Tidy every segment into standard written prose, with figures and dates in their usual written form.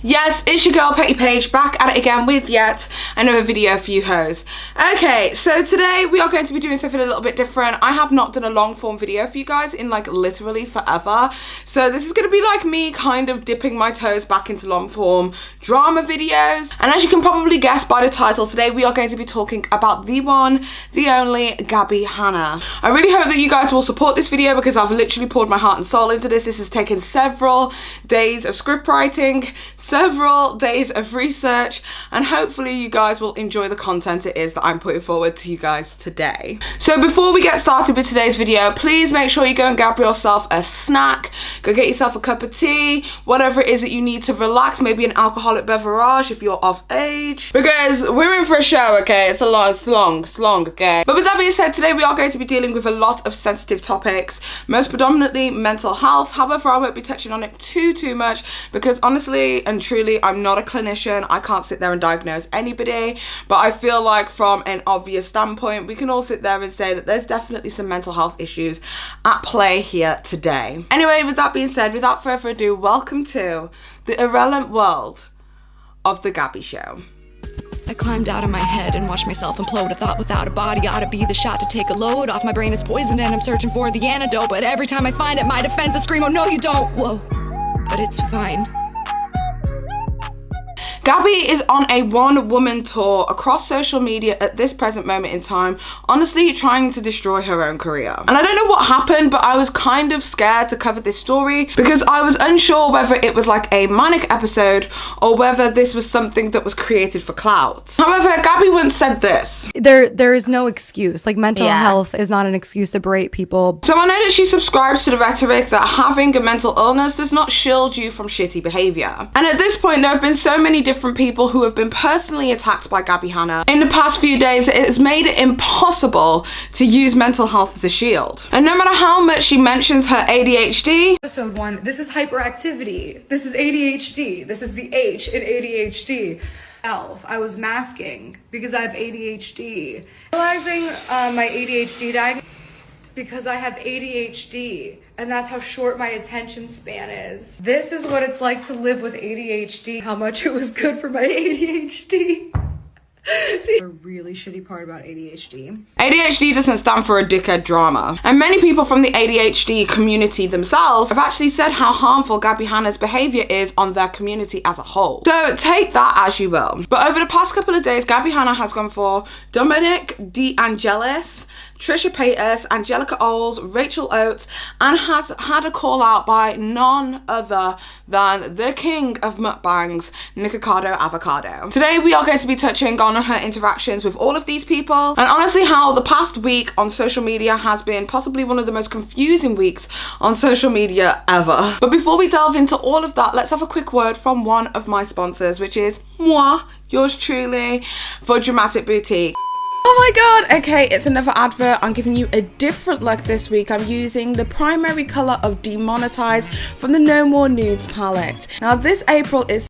Yes, it's your girl Petty Paige back at it again with yet another video for you hoes. Okay, so today we are going to be doing something a little bit different. I have not done a long form video for you guys in like literally forever. So this is going to be like me kind of dipping my toes back into long form drama videos. And as you can probably guess by the title, today we are going to be talking about the one, the only Gabbie Hanna. I really hope that you guys will support this video because I've literally poured my heart and soul into this. This has taken several days of script writing, several days of research, and hopefully you guys will enjoy the content it is that I'm putting forward to you guys today. So before we get started with today's video, please make sure you go and grab yourself a snack, go get yourself a cup of tea, whatever it is that you need to relax, maybe an alcoholic beverage if you're of age, because we're in for a show, okay? It's long, okay? But with that being said, today we are going to be dealing with a lot of sensitive topics, most predominantly mental health. However, I won't be touching on it too much because honestly and truly, I'm not a clinician. I can't sit there and diagnose anybody, but I feel like from an obvious standpoint, we can all sit there and say that there's definitely some mental health issues at play here today. Anyway, with that being said, without further ado, welcome to the irrelevant world of the Gabbie Show. I climbed out of my head and watched myself implode. A thought without a body ought to be the shot to take a load off. My brain is poisoned and I'm searching for the antidote, but every time I find it, my defenses scream, oh no you don't. Whoa, but it's fine. Gabbie is on a one-woman tour across social media at this present moment in time, honestly trying to destroy her own career. And I don't know what happened, but I was kind of scared to cover this story because I was unsure whether it was like a manic episode or whether this was something that was created for clout. However, Gabbie once said this. There is no excuse. Like mental health is not an excuse to berate people. So I know that she subscribes to the rhetoric that having a mental illness does not shield you from shitty behavior. And at this point, there have been so many different people who have been personally attacked by Gabbie Hanna in the past few days. It has made it impossible to use mental health as a shield. And no matter how much she mentions her ADHD, Episode 1, this is hyperactivity. This is ADHD. This is the H in ADHD. I was masking because I have ADHD. Realizing my ADHD diagnosis because I have ADHD, and that's how short my attention span is. This is what it's like to live with ADHD, how much it was good for my ADHD. The really shitty part about ADHD. ADHD doesn't stand for a dickhead drama. And many people from the ADHD community themselves have actually said how harmful Gabbie Hanna's behavior is on their community as a whole. So take that as you will. But over the past couple of days, Gabbie Hanna has gone for Deangelis, Trisha Paytas, Angelika, Oles, Rachel Oats, and has had a call out by none other than the king of mukbangs, Nikocardo Avocado. Today we are going to be touching on her interactions with all of these people, and honestly how the past week on social media has been possibly one of the most confusing weeks on social media ever. But before we delve into all of that, let's have a quick word from one of my sponsors, which is moi, yours truly, for Dramatic Boutique. Oh my god, okay, it's another advert. I'm giving you a different look this week. I'm using the primary colour of Demonetize from the No More Nudes palette. Now this April is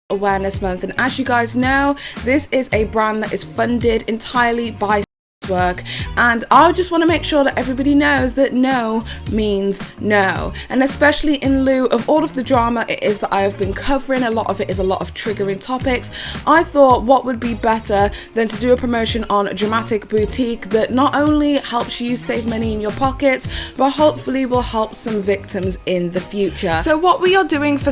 Awareness Month, and as you guys know, this is a brand that is funded entirely by work, and I just want to make sure that everybody knows that no means no, and especially in lieu of all of the drama it is that I have been covering. A lot of it is a lot of triggering topics. I thought what would be better than to do a promotion on Dramatic Boutique that not only helps you save money in your pockets, but hopefully will help some victims in the future. So what we are doing for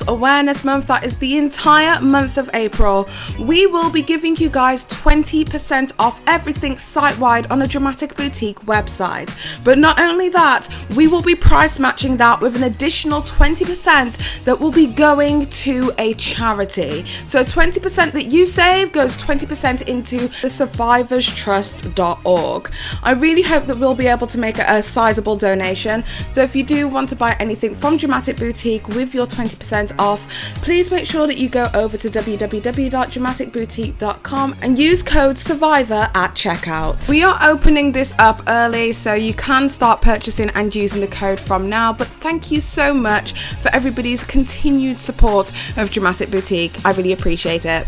Awareness Month, that is the entire month of April, we will be giving you guys 20% off everything site-wide on a Dramatic Boutique website. But not only that, we will be price matching that with an additional 20% that will be going to a charity. So 20% that you save goes 20% into the survivorstrust.org. I really hope that we'll be able to make a sizable donation. So if you do want to buy anything from Dramatic Boutique with your 20% off, please make sure that you go over to www.dramaticboutique.com and use code SURVIVOR at checkout. We are opening this up early, so you can start purchasing and using the code from now, but thank you so much for everybody's continued support of Dramatic Boutique. I really appreciate it.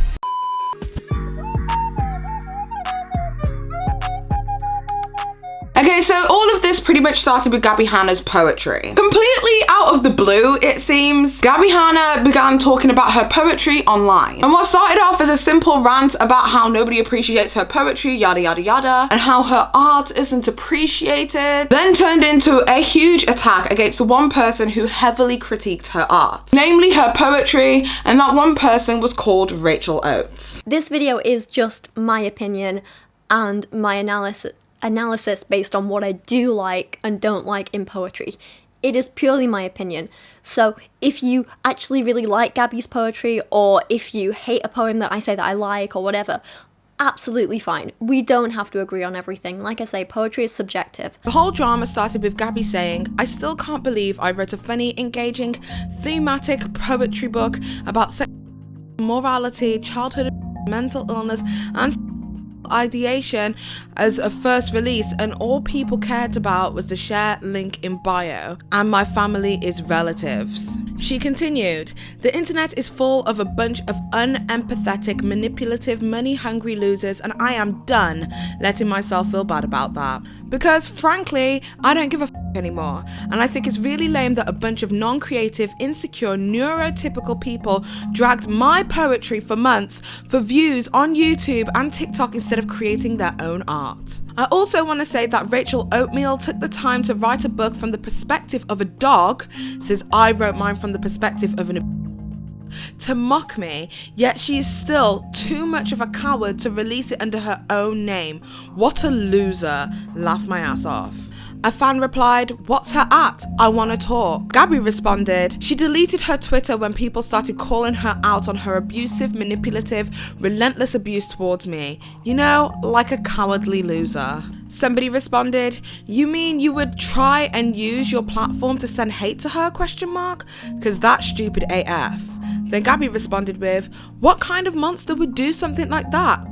Okay, so all of this this pretty much started with Gabbie Hanna's poetry. Completely out of the blue, it seems, Gabbie Hanna began talking about her poetry online. And what started off as a simple rant about how nobody appreciates her poetry, yada yada yada, and how her art isn't appreciated, then turned into a huge attack against the one person who heavily critiqued her art, namely her poetry, and that one person was called Rachel Oats. This video is just my opinion and my analysis based on what I do like and don't like in poetry. It is purely my opinion. So if you actually really like Gabbie's poetry, or if you hate a poem that I say that I like or whatever, absolutely fine. We don't have to agree on everything. Like I say, poetry is subjective. The whole drama started with Gabbie saying, "I still can't believe I wrote a funny, engaging, thematic poetry book about sex, morality, childhood, mental illness, and ideation as a first release, and all people cared about was the share link in bio, and my family is relatives." She continued, "The internet is full of a bunch of unempathetic, manipulative, money-hungry losers, and I am done letting myself feel bad about that. Because, frankly, I don't give a anymore. And I think it's really lame that a bunch of non-creative, insecure, neurotypical people dragged my poetry for months for views on YouTube and TikTok instead of creating their own art. I also want to say that Rachel Oatmeal took the time to write a book from the perspective of a dog, says I wrote mine from the perspective of to mock me, yet she is still too much of a coward to release it under her own name. What a loser. Laugh my ass off." A fan replied, "What's her at? I want to talk." Gabbie responded, "She deleted her Twitter when people started calling her out on her abusive, manipulative, relentless abuse towards me. You know, like a cowardly loser." Somebody responded, "You mean you would try and use your platform to send hate to her? Because that's stupid AF." Then Gabbie responded with, "What kind of monster would do something like that?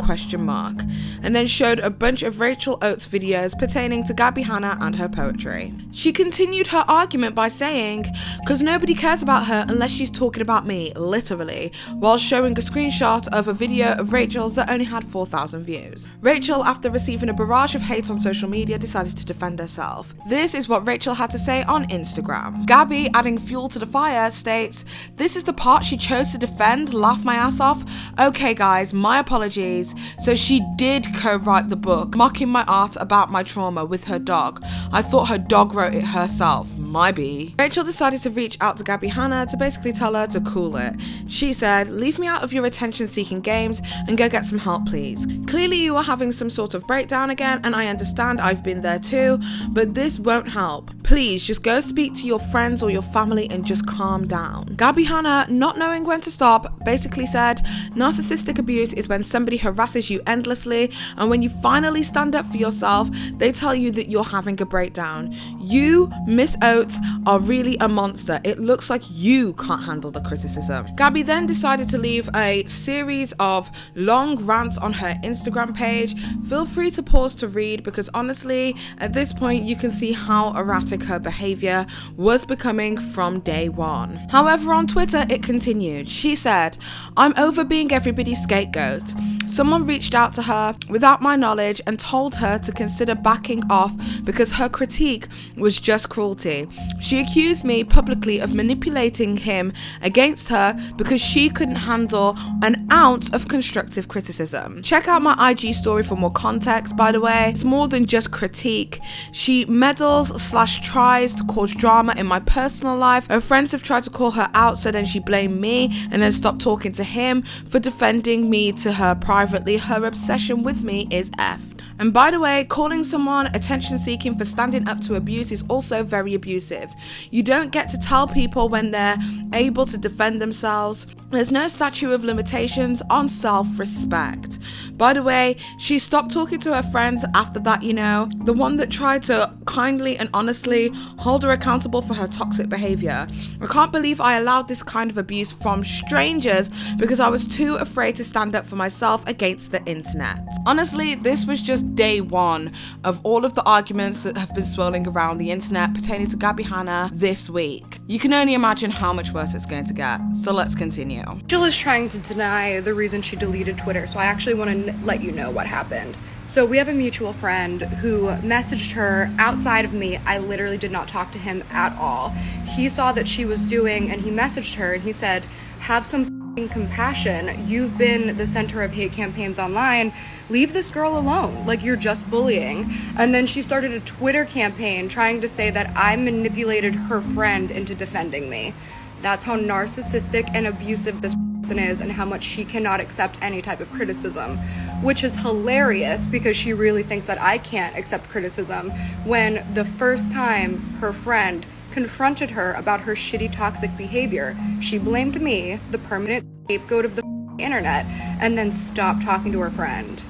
And then showed a bunch of Rachel Oats videos pertaining to Gabbie Hanna and her poetry. She continued her argument by saying, "Cause nobody cares about her unless she's talking about me, literally," while showing a screenshot of a video of Rachel's that only had 4,000 views. Rachel, after receiving a barrage of hate on social media, decided to defend herself. This is what Rachel had to say on Instagram. Gabbie, adding fuel to the fire, states, "This is the part she chose to defend, laugh my ass off. Okay guys, my apologies. So she did co-write the book, mocking my art about my trauma with her dog. I thought her dog wrote it herself. My B." Rachel decided to reach out to Gabbie Hanna to basically tell her to cool it. She said, "Leave me out of your attention-seeking games and go get some help, please. Clearly you are having some sort of breakdown again, and I understand, I've been there too, but this won't help. Please just go speak to your friends or your family and just calm down." Gabbie Hanna, not knowing when to stop, basically said, "Narcissistic abuse is when somebody harasses you endlessly, and when you finally stand up for yourself, they tell you that you're having a breakdown. You, Miss Oats, are really a monster. It looks like you can't handle the criticism." Gabbie then decided to leave a series of long rants on her Instagram page. Feel free to pause to read, because honestly, at this point you can see how erratic her behavior was becoming from day one. However, on Twitter it continued. She said, "I'm over being everybody's scapegoat. Someone reached out to her without my knowledge and told her to consider backing off because her critique was just cruelty. She accused me publicly of manipulating him against her because she couldn't handle an ounce of constructive criticism." Check out my IG story for more context, by the way. It's more than just critique. She meddles/tries to cause drama in my personal life. Her friends have tried to call her out, so then she blamed me and then stopped talking to him for defending me to her privately. Her obsession with me is effed. And by the way, calling someone attention-seeking for standing up to abuse is also very abusive. You don't get to tell people when they're able to defend themselves. There's no statute of limitations on self-respect. By the way, she stopped talking to her friends after that, you know, the one that tried to kindly and honestly hold her accountable for her toxic behavior. I can't believe I allowed this kind of abuse from strangers because I was too afraid to stand up for myself against the internet. Honestly, this was just day one of all of the arguments that have been swirling around the internet pertaining to Gabbie Hanna this week. You can only imagine how much worse it's going to get, so let's continue. Jill is trying to deny the reason she deleted Twitter, so I actually want to let you know what happened. So we have a mutual friend who messaged her outside of me. I literally did not talk to him at all. He saw that she was doing, and he messaged her and he said, have some f***ing compassion. You've been the center of hate campaigns online. Leave this girl alone. Like, you're just bullying. And then she started a Twitter campaign trying to say that I manipulated her friend into defending me. That's how narcissistic and abusive this person is, and how much she cannot accept any type of criticism, which is hilarious because she really thinks that I can't accept criticism, when the first time her friend confronted her about her shitty toxic behavior, she blamed me, the permanent scapegoat of the internet, and then stopped talking to her friend.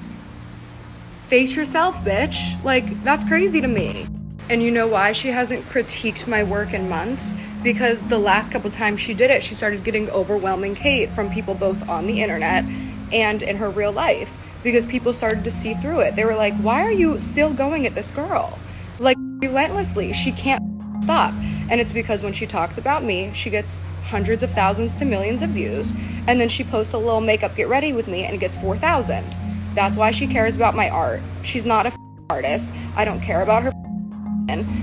Face yourself, bitch. Like, that's crazy to me. And you know why she hasn't critiqued my work in months? Because the last couple times she did it, she started getting overwhelming hate from people both on the internet and in her real life, because people started to see through it. They were like, why are you still going at this girl? Like, relentlessly. She can't stop. And it's because when she talks about me, she gets hundreds of thousands to millions of views, and then she posts a little makeup get ready with me and it gets 4,000. That's why she cares about my art. She's not a artist. I don't care about her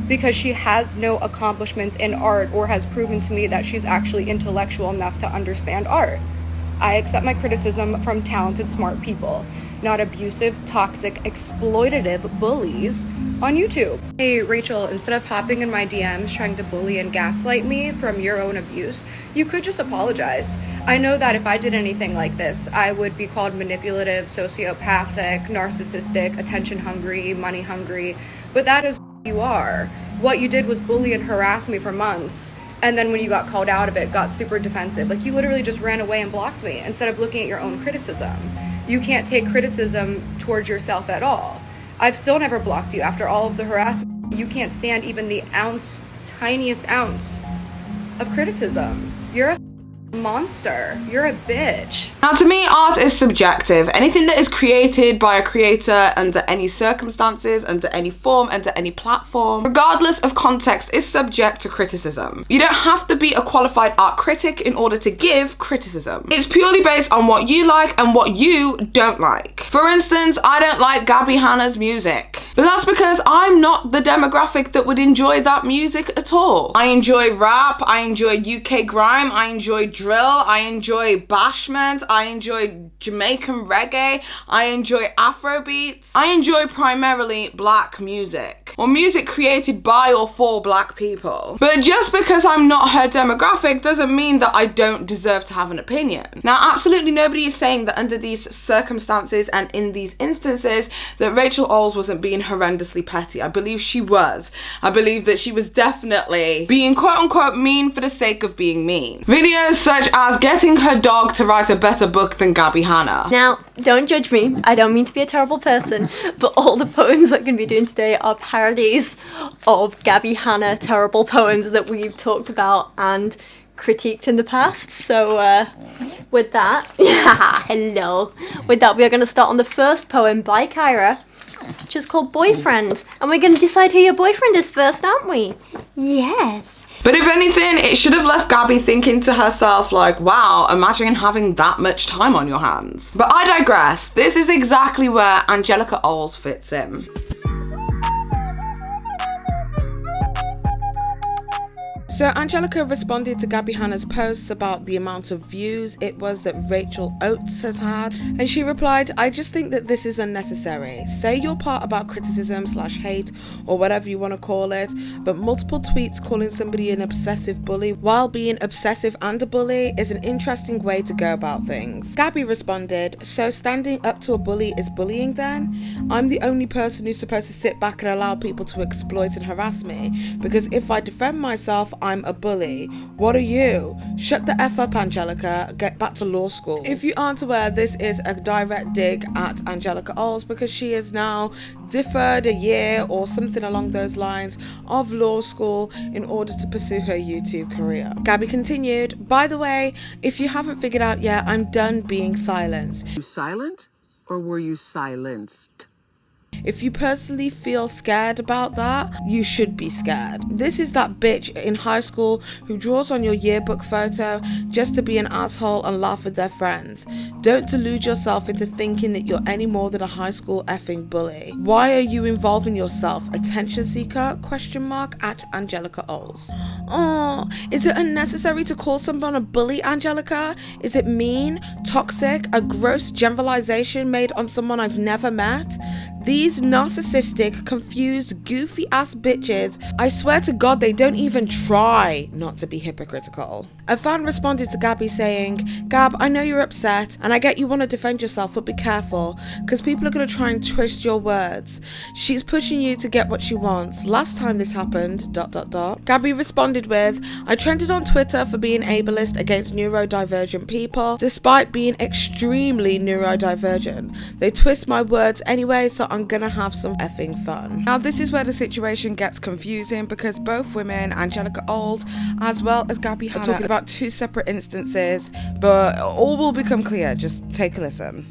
because she has no accomplishments in art, or has proven to me that she's actually intellectual enough to understand art. I accept my criticism from talented, smart people, not abusive, toxic, exploitative bullies on YouTube. Hey Rachel, instead of hopping in my DMs trying to bully and gaslight me from your own abuse, you could just apologize. I know that if I did anything like this, I would be called manipulative, sociopathic, narcissistic, attention hungry, money hungry, but that is who you are. What you did was bully and harass me for months, and then when you got called out of it, got super defensive. Like, you literally just ran away and blocked me instead of looking at your own criticism. You can't take criticism towards yourself at all. I've still never blocked you after all of the harassment. You can't stand even the tiniest ounce of criticism. You're a monster. You're a bitch. Now, to me, art is subjective. Anything that is created by a creator under any circumstances, under any form, under any platform, regardless of context, is subject to criticism. You don't have to be a qualified art critic in order to give criticism. It's purely based on what you like and what you don't like. For instance, I don't like Gabbie Hanna's music, but that's because I'm not the demographic that would enjoy that music at all. I enjoy rap, I enjoy UK grime, I enjoy drill, I enjoy bashment, I enjoy Jamaican reggae, I enjoy Afrobeats. I enjoy primarily black music, or music created by or for black people. But just because I'm not her demographic doesn't mean that I don't deserve to have an opinion. Now, absolutely nobody is saying that under these circumstances and in these instances that Rachel Oles wasn't being horrendously petty. I believe she was. I believe that she was definitely being quote unquote mean for the sake of being mean. Videos such as getting her dog to write a better book than Gabbie Hanna. Now, don't judge me. I don't mean to be a terrible person, but all the poems we're going to be doing today are parodies of Gabbie Hanna terrible poems that we've talked about and critiqued in the past. So with that, hello. With that, we are going to start on the first poem by Kyra, which is called Boyfriend. And we're going to decide who your boyfriend is first, aren't we? Yes. But if anything, it should have left Gabbie thinking to herself, like, wow, imagine having that much time on your hands. But I digress. This is exactly where Angelika Oles fits in. So Angelika responded to Gabbie Hanna's posts about the amount of views it was that Rachel Oats has had, and she replied, I just think that this is unnecessary. Say your part about criticism / hate or whatever you want to call it, but multiple tweets calling somebody an obsessive bully while being obsessive and a bully is an interesting way to go about things. Gabbie responded, so standing up to a bully is bullying then? I'm the only person who's supposed to sit back and allow people to exploit and harass me, because if I defend myself, I'm a bully. What are you? Shut the F up, Angelika. Get back to law school. If you aren't aware, this is a direct dig at Angelika Oles because she is now deferred a year or something along those lines of law school in order to pursue her YouTube career. Gabbie continued, by the way, if you haven't figured out yet, I'm done being silenced. You silent or were you silenced? If you personally feel scared about that, you should be scared. This is that bitch in high school who draws on your yearbook photo just to be an asshole and laugh with their friends. Don't delude yourself into thinking that you're any more than a high school effing bully. Why are you involving yourself? Attention seeker? At Angelika Oles. Oh, is it unnecessary to call someone a bully, Angelika? Is it mean, toxic, a gross generalization made on someone I've never met? These narcissistic, confused, goofy ass bitches, I swear to God they don't even try not to be hypocritical. A fan responded to Gabbie saying, "Gab, I know you're upset and I get you want to defend yourself, but be careful because people are going to try and twist your words. She's pushing you to get what she wants. Last time this happened, ... Gabbie responded with, "I trended on Twitter for being ableist against neurodivergent people, despite being extremely neurodivergent. They twist my words anyway, so I'm gonna have some effing fun." Now this is where the situation gets confusing because both women, Angelika Oles as well as Gabbie Hanna, are talking about two separate instances, but all will become clear. Just take a listen.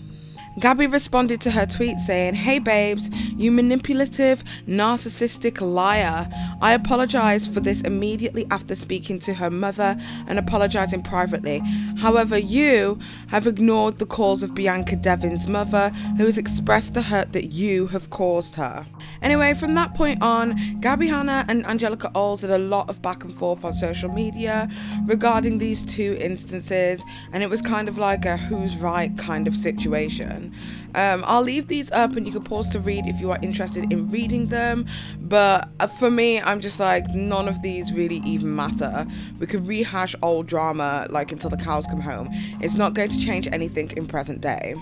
Gabbie responded to her tweet saying, "Hey babes, you manipulative, narcissistic liar. I apologized for this immediately after speaking to her mother and apologizing privately. However, you have ignored the calls of Bianca Devin's mother, who has expressed the hurt that you have caused her." Anyway, from that point on, Gabbie Hanna and Angelika Oles had a lot of back and forth on social media regarding these two instances, and it was kind of like a who's right kind of situation. I'll leave these up and you can pause to read if you are interested in reading them, but for me, I'm just like, none of these really even matter. We could rehash old drama like until the cows come home. It's not going to change anything in present day.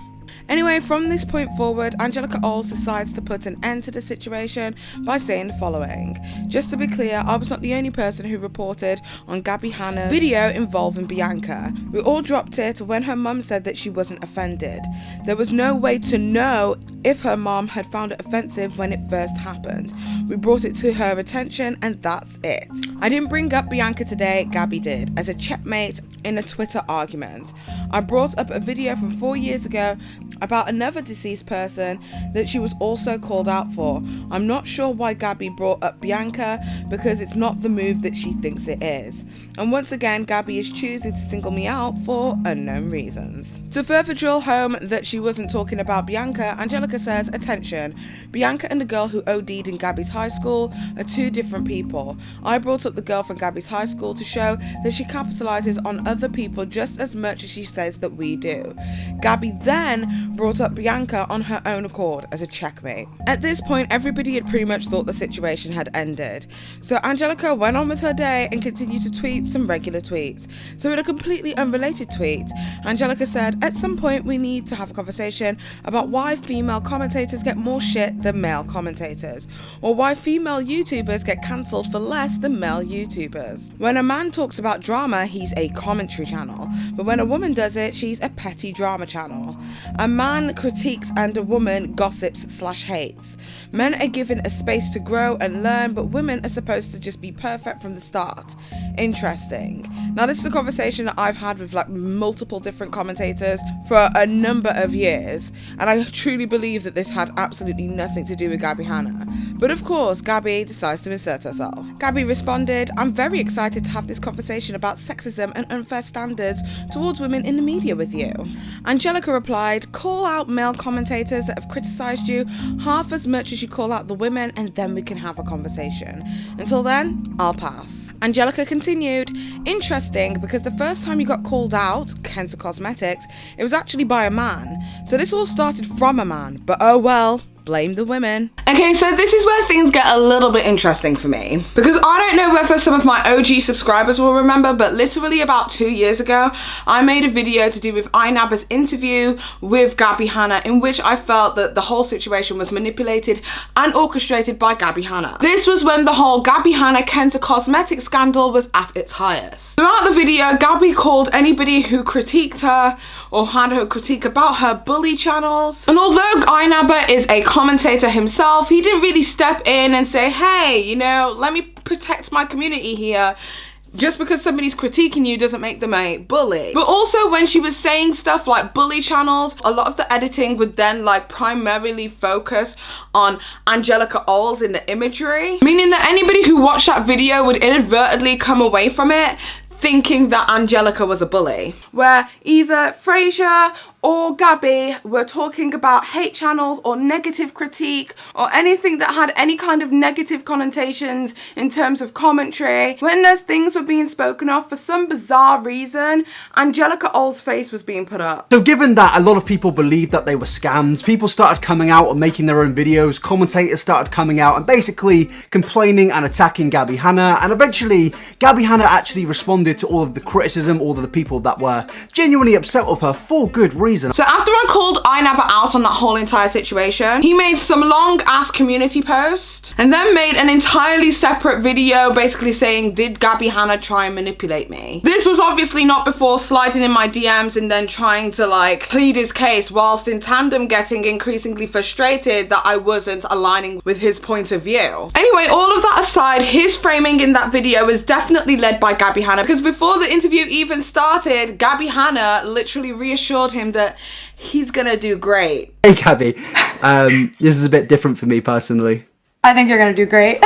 Anyway, from this point forward, Angelika Oles decides to put an end to the situation by saying the following. "Just to be clear, I was not the only person who reported on Gabbie Hanna's video involving Bianca. We all dropped it when her mum said that she wasn't offended. There was no way to know if her mom had found it offensive when it first happened. We brought it to her attention and that's it. I didn't bring up Bianca today, Gabbie did, as a checkmate in a Twitter argument. I brought up a video from 4 years ago about another deceased person that she was also called out for. I'm not sure why Gabbie brought up Bianca because it's not the move that she thinks it is. And once again, Gabbie is choosing to single me out for unknown reasons." To further drill home that she wasn't talking about Bianca, Angelika says, "Attention, Bianca and the girl who OD'd in Gabbie's high school are two different people. I brought up the girl from Gabbie's high school to show that she capitalizes on other people just as much as she says that we do. Gabbie then brought up Bianca on her own accord as a checkmate." At this point, everybody had pretty much thought the situation had ended. So Angelika went on with her day and continued to tweet some regular tweets. So in a completely unrelated tweet, Angelika said, "At some point we need to have a conversation about why female commentators get more shit than male commentators, or why female YouTubers get cancelled for less than male YouTubers. When a man talks about drama, he's a commentary channel, but when a woman does it, she's a petty drama channel. A man critiques and a woman gossips/hates. Men are given a space to grow and learn, but women are supposed to just be perfect from the start. Interesting." Now this is a conversation that I've had with like multiple different commentators for a number of years, and I truly believe that this had absolutely nothing to do with Gabbie Hanna. But of course, Gabbie decides to insert herself. Gabbie responded, "I'm very excited to have this conversation about sexism and unfair standards towards women in the media with you." Angelika replied, "Call out male commentators that have criticised you half as much as you call out the women, and then we can have a conversation. Until then, I'll pass." Angelika continued, "Interesting, because the first time you got called out, Kenta Cosmetics, it was actually by a man. So this all started from a man, but oh well. Blame the women." Okay, so this is where things get a little bit interesting for me, because I don't know whether some of my OG subscribers will remember, but literally about 2 years ago, I made a video to do with Inaba's interview with Gabbie Hanna, in which I felt that the whole situation was manipulated and orchestrated by Gabbie Hanna. This was when the whole Gabbie Hanna Kenta Cosmetics scandal was at its highest. Throughout the video, Gabbie called anybody who critiqued her or had her critique about her bully channels. And although Inaba is a commentator himself, he didn't really step in and say, "Hey, you know, let me protect my community here." Just because somebody's critiquing you doesn't make them a bully. But also when she was saying stuff like bully channels, a lot of the editing would then like primarily focus on Angelika Oles in the imagery, meaning that anybody who watched that video would inadvertently come away from it thinking that Angelika was a bully, where either Frasier or Gabbie were talking about hate channels or negative critique or anything that had any kind of negative connotations in terms of commentary. When those things were being spoken of, for some bizarre reason, Angelika Oles' face was being put up. So given that a lot of people believed that they were scams, people started coming out and making their own videos, commentators started coming out and basically complaining and attacking Gabbie Hanna, and eventually Gabbie Hanna actually responded to all of the criticism, all of the people that were genuinely upset with her for good reason. So after I called iNabba out on that whole entire situation, he made some long ass community post and then made an entirely separate video basically saying, did Gabbie Hanna try and manipulate me? This was obviously not before sliding in my DMs and then trying to like plead his case, whilst in tandem getting increasingly frustrated that I wasn't aligning with his point of view. Anyway, all of that aside, his framing in that video was definitely led by Gabbie Hanna, because before the interview even started, Gabbie Hanna literally reassured him that he's gonna do great. Hey Gabbie, this is a bit different for me personally. I think you're gonna do great.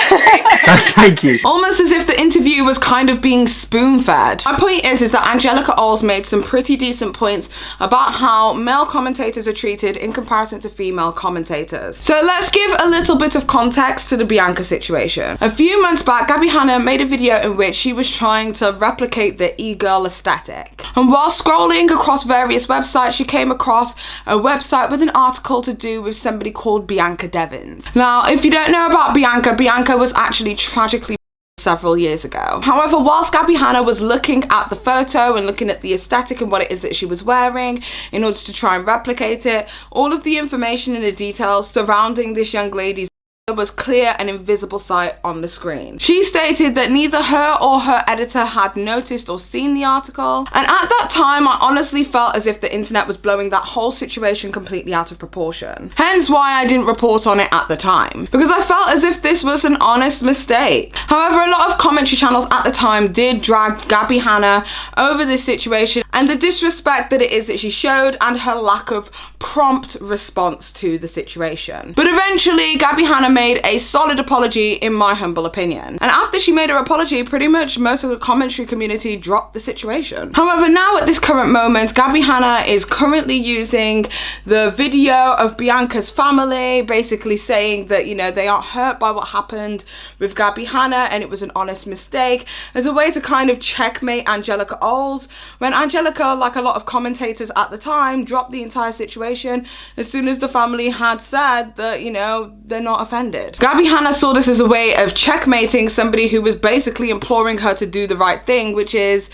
Thank you. Almost as if the interview was kind of being spoon-fed. My point is that Angelika Oles made some pretty decent points about how male commentators are treated in comparison to female commentators. So let's give a little bit of context to the Bianca situation. A few months back, Gabbie Hanna made a video in which she was trying to replicate the e-girl aesthetic. And while scrolling across various websites, she came across a website with an article to do with somebody called Bianca Devins. Now, if you don't know about Bianca, Bianca was actually tragically several years ago. However, whilst Gabbie Hanna was looking at the photo and looking at the aesthetic and what it is that she was wearing in order to try and replicate it, all of the information and the details surrounding this young lady's was clear and invisible sight on the screen. She stated that neither her or her editor had noticed or seen the article, and at that time I honestly felt as if the internet was blowing that whole situation completely out of proportion. Hence why I didn't report on it at the time, because I felt as if this was an honest mistake. However, a lot of commentary channels at the time did drag Gabbie Hanna over this situation and the disrespect that it is that she showed and her lack of prompt response to the situation. But eventually Gabbie Hanna made a solid apology, in my humble opinion. And after she made her apology, pretty much most of the commentary community dropped the situation. However, now at this current moment, Gabbie Hanna is currently using the video of Bianca's family, basically saying that, you know, they aren't hurt by what happened with Gabbie Hanna and it was an honest mistake, as a way to kind of checkmate Angelika Oles, when Angelika, like a lot of commentators at the time, dropped the entire situation as soon as the family had said that, you know, they're not offended. Gabbie Hanna saw this as a way of checkmating somebody who was basically imploring her to do the right thing, which is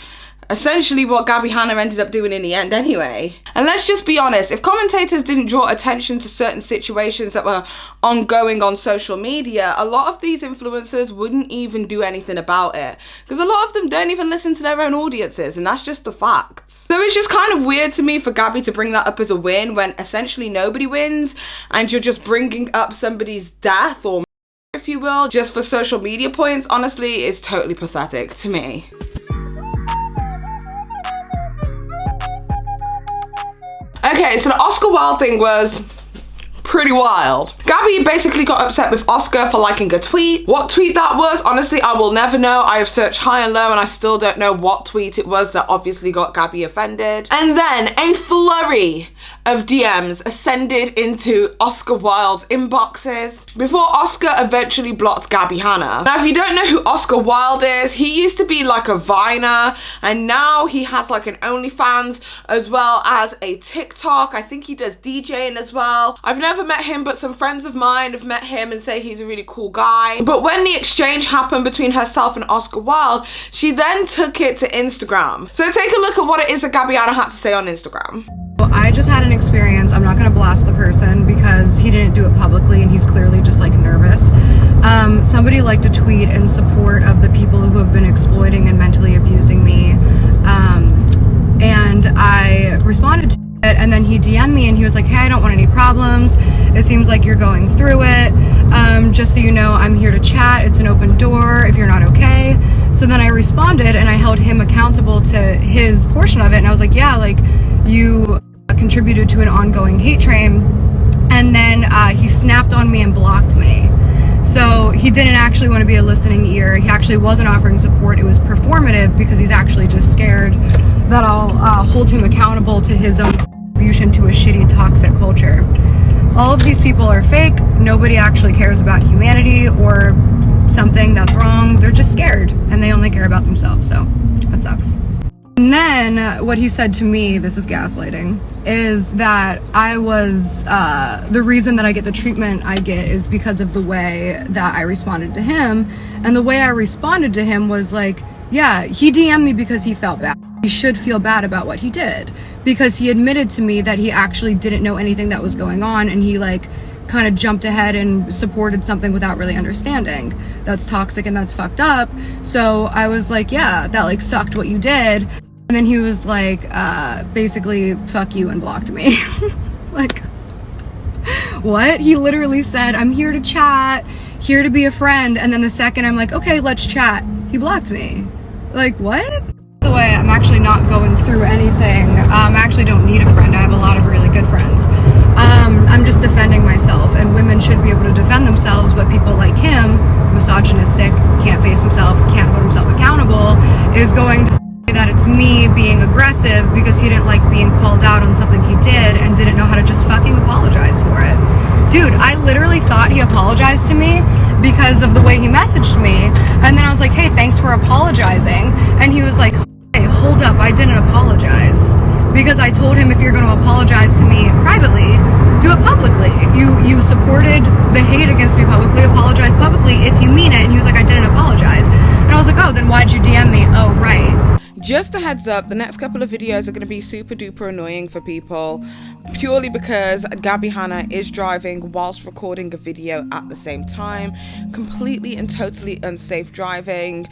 essentially what Gabbie Hanna ended up doing in the end anyway. And let's just be honest, if commentators didn't draw attention to certain situations that were ongoing on social media, a lot of these influencers wouldn't even do anything about it, because a lot of them don't even listen to their own audiences, and that's just the facts. So it's just kind of weird to me for Gabbie to bring that up as a win when essentially nobody wins, and you're just bringing up somebody's death, or if you will, just for social media points. Honestly, it's totally pathetic to me. Okay, so the Oscar Wylde thing was pretty wild. Gabbie basically got upset with Oscar for liking a tweet. What tweet that was, honestly, I will never know. I have searched high and low and I still don't know what tweet it was that obviously got Gabbie offended. And then a flurry of DMs ascended into Oscar Wylde's inboxes before Oscar eventually blocked Gabbie Hanna. Now, if you don't know who Oscar Wylde is, he used to be like a Viner, and now he has like an OnlyFans as well as a TikTok. I think he does DJing as well. I've never met him, but some friends of mine have met him and say he's a really cool guy. But when the exchange happened between herself and Oscar Wylde, she then took it to Instagram. So take a look at what it is that Gabbie Hanna had to say on Instagram. I just had an experience. I'm not going to blast the person because he didn't do it publicly and he's clearly just like nervous. Somebody liked a tweet in support of the people who have been exploiting and mentally abusing me. And I responded to it, and then he DM'd me and he was like, hey, I don't want any problems. It seems like you're going through it. Just so you know, I'm here to chat. It's an open door if you're not okay. So then I responded and I held him accountable to his portion of it. And I was like, yeah, like you contributed to an ongoing hate train. And then he snapped on me and blocked me. So he didn't actually want to be a listening ear. He actually wasn't offering support. It was performative because he's actually just scared that I'll hold him accountable to his own contribution to a shitty, toxic culture. All of these people are fake. Nobody actually cares about humanity or something that's wrong. They're just scared and they only care about themselves. So that sucks. And then what he said to me, this is gaslighting, is that I was, the reason that I get the treatment I get is because of the way that I responded to him. And the way I responded to him was like, yeah, he DM'd me because he felt bad. He should feel bad about what he did, because he admitted to me that he actually didn't know anything that was going on, and he like kind of jumped ahead and supported something without really understanding. That's toxic and that's fucked up. So I was like, yeah, that like sucked what you did. And then he was like, basically, fuck you, and blocked me. Like, what? He literally said, I'm here to chat, here to be a friend. And then the second I'm like, okay, let's chat, he blocked me. Like, what? By the way, I'm actually not going through anything. I actually don't need a friend. I have a lot of really good friends. I'm just defending myself, and women should be able to defend themselves, but people like him, misogynistic, can't face himself, can't hold himself accountable, is going to say that it's me being aggressive because he didn't like being called out on something he did and didn't know how to just fucking apologize for it. Dude, I literally thought he apologized to me because of the way he messaged me, and then I was like, hey, thanks for apologizing, and he was like, hey, hold up, I didn't apologize. Because I told him, if you're going to apologize to me privately, do it publicly. You supported the hate against me publicly, apologize publicly if you mean it. And he was like, I didn't apologize. And I was like, oh, then why'd you DM me? Oh, right. Just a heads up, the next couple of videos are going to be super duper annoying for people, purely because Gabbie Hanna is driving whilst recording a video at the same time. Completely and totally unsafe driving.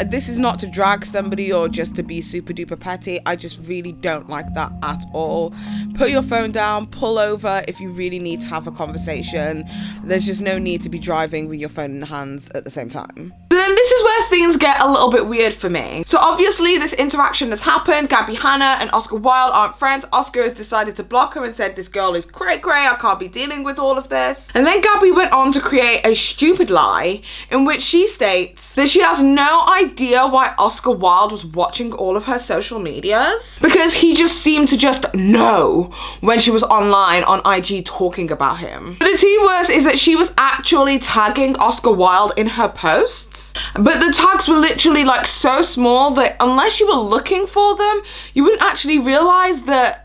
This is not to drag somebody or just to be super duper petty. I just really don't like that at all. Put your phone down, pull over if you really need to have a conversation. There's just no need to be driving with your phone in the hands at the same time. So then this is where things get a little bit weird for me. So obviously this interaction has happened. Gabbie Hanna and Oscar Wylde aren't friends. Oscar has decided to block her and said, this girl is cray cray, I can't be dealing with all of this. And then Gabbie went on to create a stupid lie in which she states that she has no idea why Oscar Wylde was watching all of her social medias, because he just seemed to just know when she was online on IG talking about him. But the tea was is that she was actually tagging Oscar Wylde in her posts, but the tags were literally like so small that unless you were looking for them, you wouldn't actually realize that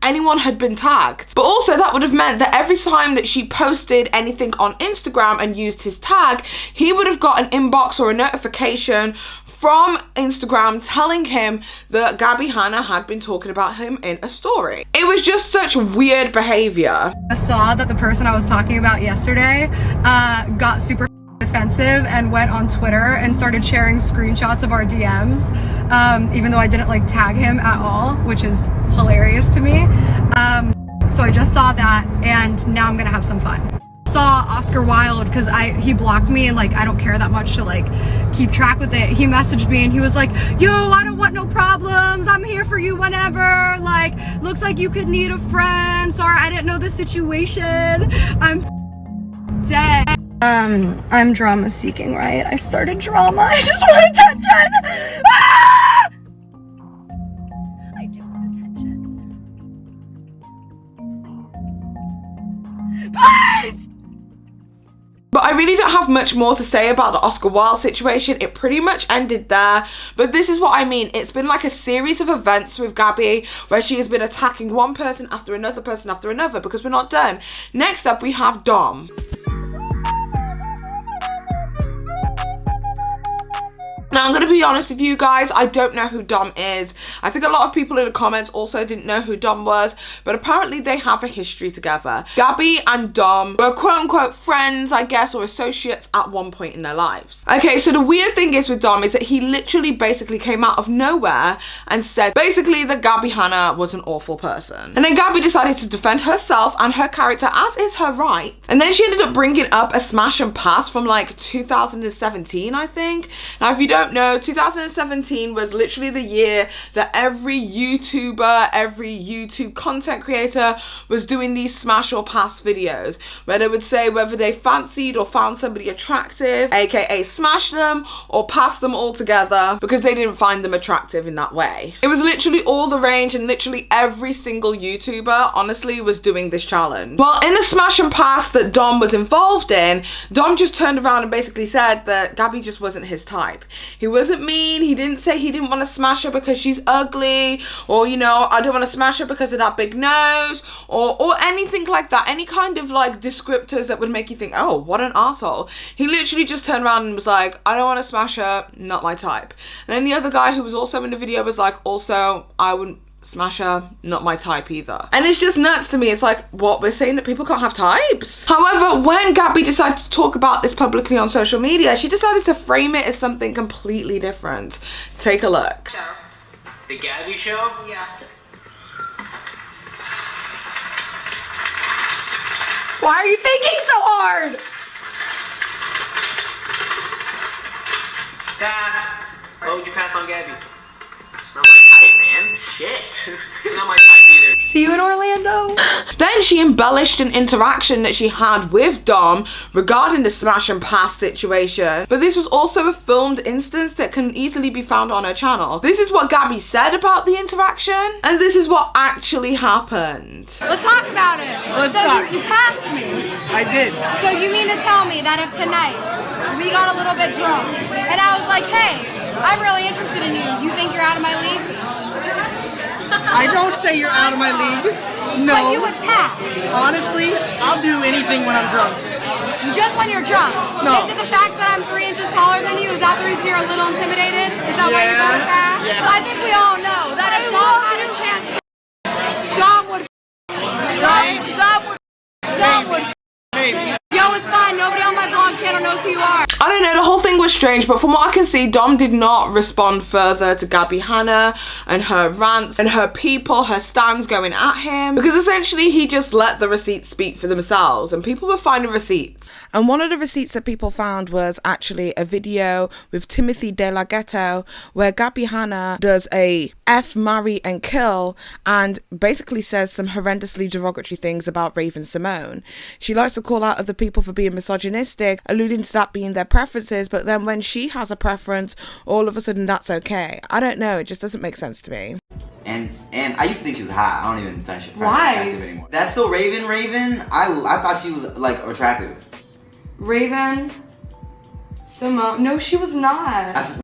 anyone had been tagged. But also that would have meant that every time that she posted anything on Instagram and used his tag, he would have got an inbox or a notification from Instagram telling him that Gabbie Hanna had been talking about him in a story. It was just such weird behavior. I saw that the person I was talking about yesterday got super defensive and went on Twitter and started sharing screenshots of our DMs, even though I didn't like tag him at all, which is hilarious to me. So I just saw that, and now I'm gonna have some fun. Saw Oscar Wylde because he blocked me, and like I don't care that much to like keep track with it. He messaged me and he was like, yo, I don't want no problems, I'm here for you whenever, like looks like you could need a friend, sorry I didn't know the situation, I'm dead. I'm drama seeking, right? I started drama. I just want attention. Ah! I do want attention. Please! But I really don't have much more to say about the Oscar Wylde situation. It pretty much ended there. But this is what I mean. It's been like a series of events with Gabbie where she has been attacking one person after another person after another, because we're not done. Next up, we have Dom. Now, I'm gonna be honest with you guys, I don't know who Dom is. I think a lot of people in the comments also didn't know who Dom was, but apparently they have a history together. Gabbie and Dom were quote-unquote friends, I guess, or associates at one point in their lives. Okay, so the weird thing is with Dom is that he literally basically came out of nowhere and said basically that Gabbie Hanna was an awful person. And then Gabbie decided to defend herself and her character, as is her right. And then she ended up bringing up a smash and pass from like 2017, I think. Now, if you don't know, 2017 was literally the year that every YouTuber, every YouTube content creator was doing these smash or pass videos where they would say whether they fancied or found somebody attractive, aka smash them, or pass them altogether because they didn't find them attractive in that way. It was literally all the range, and literally every single YouTuber honestly was doing this challenge. Well, in the smash and pass that Dom was involved in, Dom just turned around and basically said that Gabbie just wasn't his type. He wasn't mean, he didn't say he didn't want to smash her because she's ugly, or you know, I don't want to smash her because of that big nose, or anything like that, any kind of like descriptors that would make you think, oh, what an arsehole. He literally just turned around and was like, I don't want to smash her, not my type. And then the other guy who was also in the video was like, also, I wouldn't smash her, not my type either. And it's just nuts to me. It's like, what, we're saying that people can't have types? However, when Gabbie decided to talk about this publicly on social media, she decided to frame it as something completely different. Take a look. The Gabbie Show? Yeah. Why are you thinking so hard? Pass. Why would you pass on Gabbie? It's not my type, man. Shit. It's not my type either. See you in Orlando. Then she embellished an interaction that she had with Dom regarding the smash and pass situation. But this was also a filmed instance that can easily be found on her channel. This is what Gabbie said about the interaction, and this is what actually happened. Let's talk about it. Let's so talk. You passed me. I did. So you mean to tell me that if tonight we got a little bit drunk and I was like, hey, I'm really interested in you, you think you're out of my league? I don't say you're out of my league. No. But you would pass. Honestly, I'll do anything when I'm drunk. Just when you're drunk. No. Is it the fact that I'm 3 inches taller than you? Is that the reason you're a little intimidated? Is that why you're going fast? Yeah. So I think we all know that if Dom had a chance, Dom would. Maybe. Yo, it's fine. Nobody on my vlog channel knows who you are. I don't know, the whole thing was strange, but from what I can see, Dom did not respond further to Gabbie Hanna and her rants and her people, her stans going at him, because essentially he just let the receipts speak for themselves, and people were finding receipts. And one of the receipts that people found was actually a video with Timothy De La Ghetto where Gabbie Hanna does a F, marry and kill, and basically says some horrendously derogatory things about Raven Simone. She likes to call out other people for being misogynistic, alluding to that being their preferences, but then when she has a preference, all of a sudden that's okay. I don't know, it just doesn't make sense to me. And I used to think she was hot. I don't even finish it. Why? Attractive anymore. That's so Raven. I thought she was like attractive. Raven. Simone. No, she was not.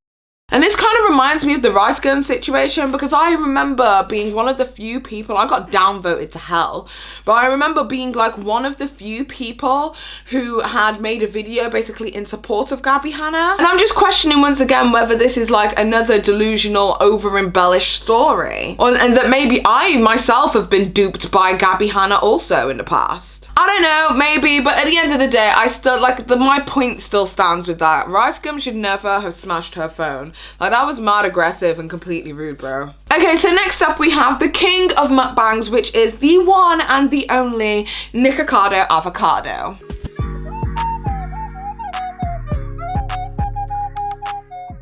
And this kind of reminds me of the rice gun situation, because I remember being one of the few people, I got downvoted to hell, but I remember being like one of the few people who had made a video basically in support of Gabbie Hanna. And I'm just questioning once again whether this is like another delusional, over-embellished story. And that maybe I myself have been duped by Gabbie Hanna also in the past. I don't know, maybe, but at the end of the day, I still, like, my point still stands with that. Rice Gum should never have smashed her phone. Like, that was mad aggressive and completely rude, bro. Okay, so next up we have the king of mukbangs, which is the one and the only Nikocardo Avocado.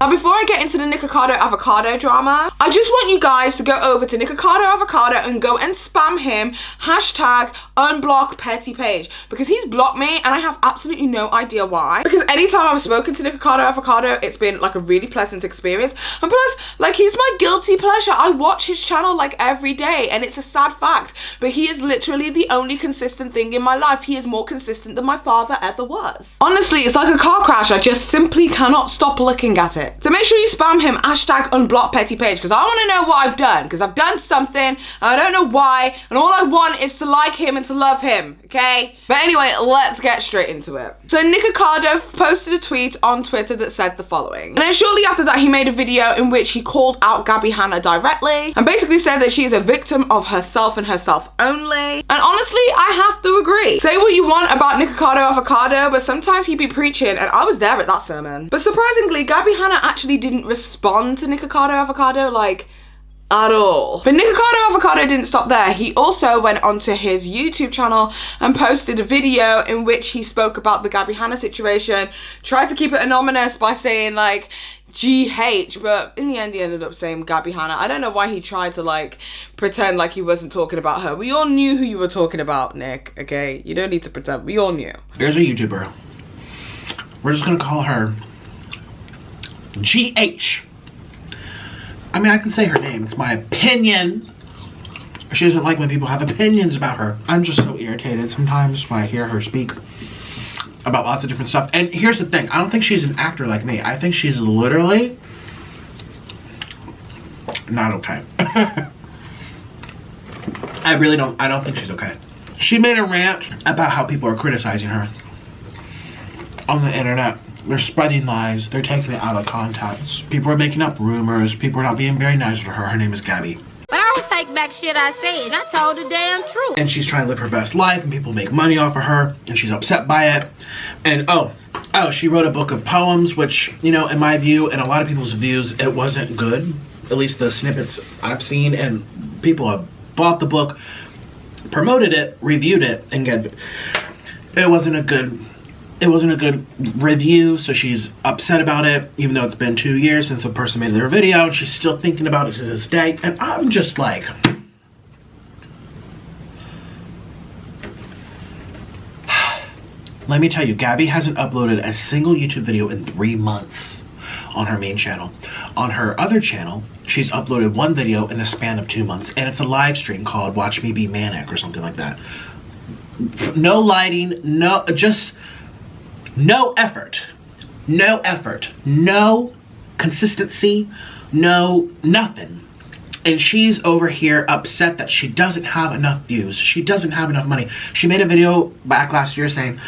Now, before I get into the Nikocardo Avocado drama, I just want you guys to go over to Nikocardo Avocado and go and spam him #unblock_petty_Paige, because he's blocked me and I have absolutely no idea why. Because anytime I've spoken to Nikocardo Avocado, it's been like a really pleasant experience. And plus, like, he's my guilty pleasure. I watch his channel like every day, and it's a sad fact, but he is literally the only consistent thing in my life. He is more consistent than my father ever was. Honestly, it's like a car crash. I just simply cannot stop looking at it. it. So make sure you spam him #unblock petty Paige, because I want to know what I've done, because I've done something and I don't know why, and all I want is to like him and to love him, okay? But anyway, let's get straight into it. So Nikocardo posted a tweet on Twitter that said the following. And then shortly after that, he made a video in which he called out Gabbie Hanna directly and basically said that she is a victim of herself and herself only. And honestly, I have to agree. Say what you want about Nikocardo Avocado, but sometimes he be preaching, and I was there at that sermon. But surprisingly, Gabbie Hanna actually didn't respond to Nikocardo Avocado, like, at all. But Nikocardo Avocado didn't stop there. He also went onto his YouTube channel and posted a video in which he spoke about the Gabbie Hanna situation, tried to keep it anonymous by saying like GH, but in the end he ended up saying Gabbie Hanna. I don't know why he tried to like pretend like he wasn't talking about her. We all knew who you were talking about, Nick, okay? You don't need to pretend. We all knew. There's a YouTuber. We're just gonna call her GH. I mean, I can say her name. It's my opinion. She doesn't like when people have opinions about her. I'm just so irritated sometimes when I hear her speak about lots of different stuff. And here's the thing. I don't think she's an actor like me. I think she's literally not okay. I really don't. I don't think she's okay. She made a rant about how people are criticizing her on the internet. They're spreading lies. They're taking it out of context. People are making up rumors. People are not being very nice to her. Her name is Gabbie. But I don't take back shit I said. I told the damn truth. And she's trying to live her best life, and people make money off of her, and she's upset by it. And oh, she wrote a book of poems, which, you know, in my view, and a lot of people's views, it wasn't good. At least the snippets I've seen, and people have bought the book, promoted it, reviewed it, and it wasn't a good review, so she's upset about it, even though it's been 2 years since the person made their video, and she's still thinking about it to this day. And I'm just like, let me tell you, Gabbie hasn't uploaded a single YouTube video in 3 months on her main channel. On her other channel, she's uploaded 1 video in the span of 2 months, and it's a live stream called Watch Me Be Manic or something like that. No lighting, no effort, no consistency, no nothing. And she's over here upset that she doesn't have enough views. She doesn't have enough money. She made a video back last year saying,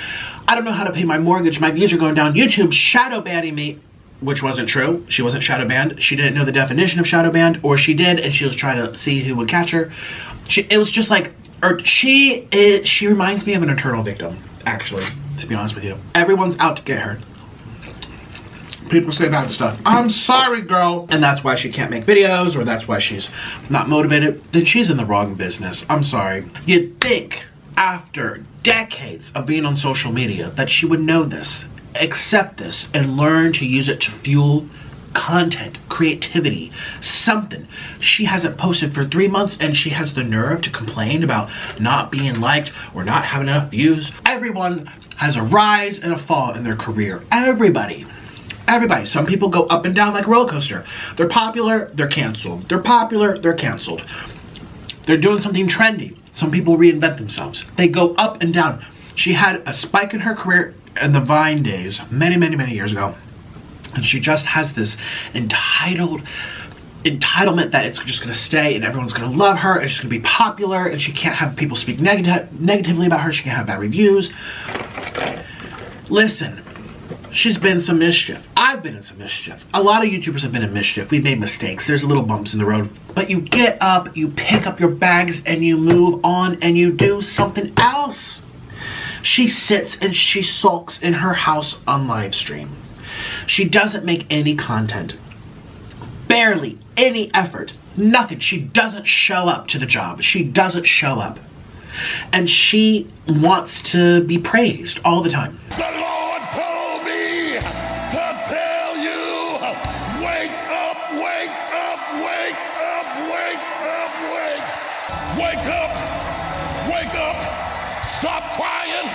I don't know how to pay my mortgage. My views are going down. YouTube's shadow banning me, which wasn't true. She wasn't shadow banned. She didn't know the definition of shadow banned, or she did, and she was trying to see who would catch her. It was just like, she reminds me of an eternal victim, actually. To be honest with you, everyone's out to get her. People say bad stuff. I'm sorry, girl. And that's why she can't make videos, or that's why she's not motivated. Then she's in the wrong business. I'm sorry. You'd think after decades of being on social media that she would know this, accept this, and learn to use it to fuel content, creativity, something. She hasn't posted for 3 months, and she has the nerve to complain about not being liked or not having enough views. Everyone has a rise and a fall in their career. Everybody. Some people go up and down like a roller coaster. They're popular, they're canceled. They're popular, they're canceled. They're doing something trendy. Some people reinvent themselves. They go up and down. She had a spike in her career in the Vine days, many, many, many years ago. And she just has this entitlement that it's just going to stay and everyone's going to love her and she's going to be popular, and she can't have people speak negatively about her. She can't have bad reviews. Listen, she's been in some mischief. I've been in some mischief. A lot of YouTubers have been in mischief. We've made mistakes. There's little bumps in the road. But you get up, you pick up your bags, and you move on, and you do something else. She sits and she sulks in her house on live stream. She doesn't make any content. Barely any effort. Nothing. She doesn't show up to the job. She doesn't show up. And she wants to be praised all the time. The Lord told me to tell you, wake up, wake up, wake up, wake up, wake up, wake up, stop crying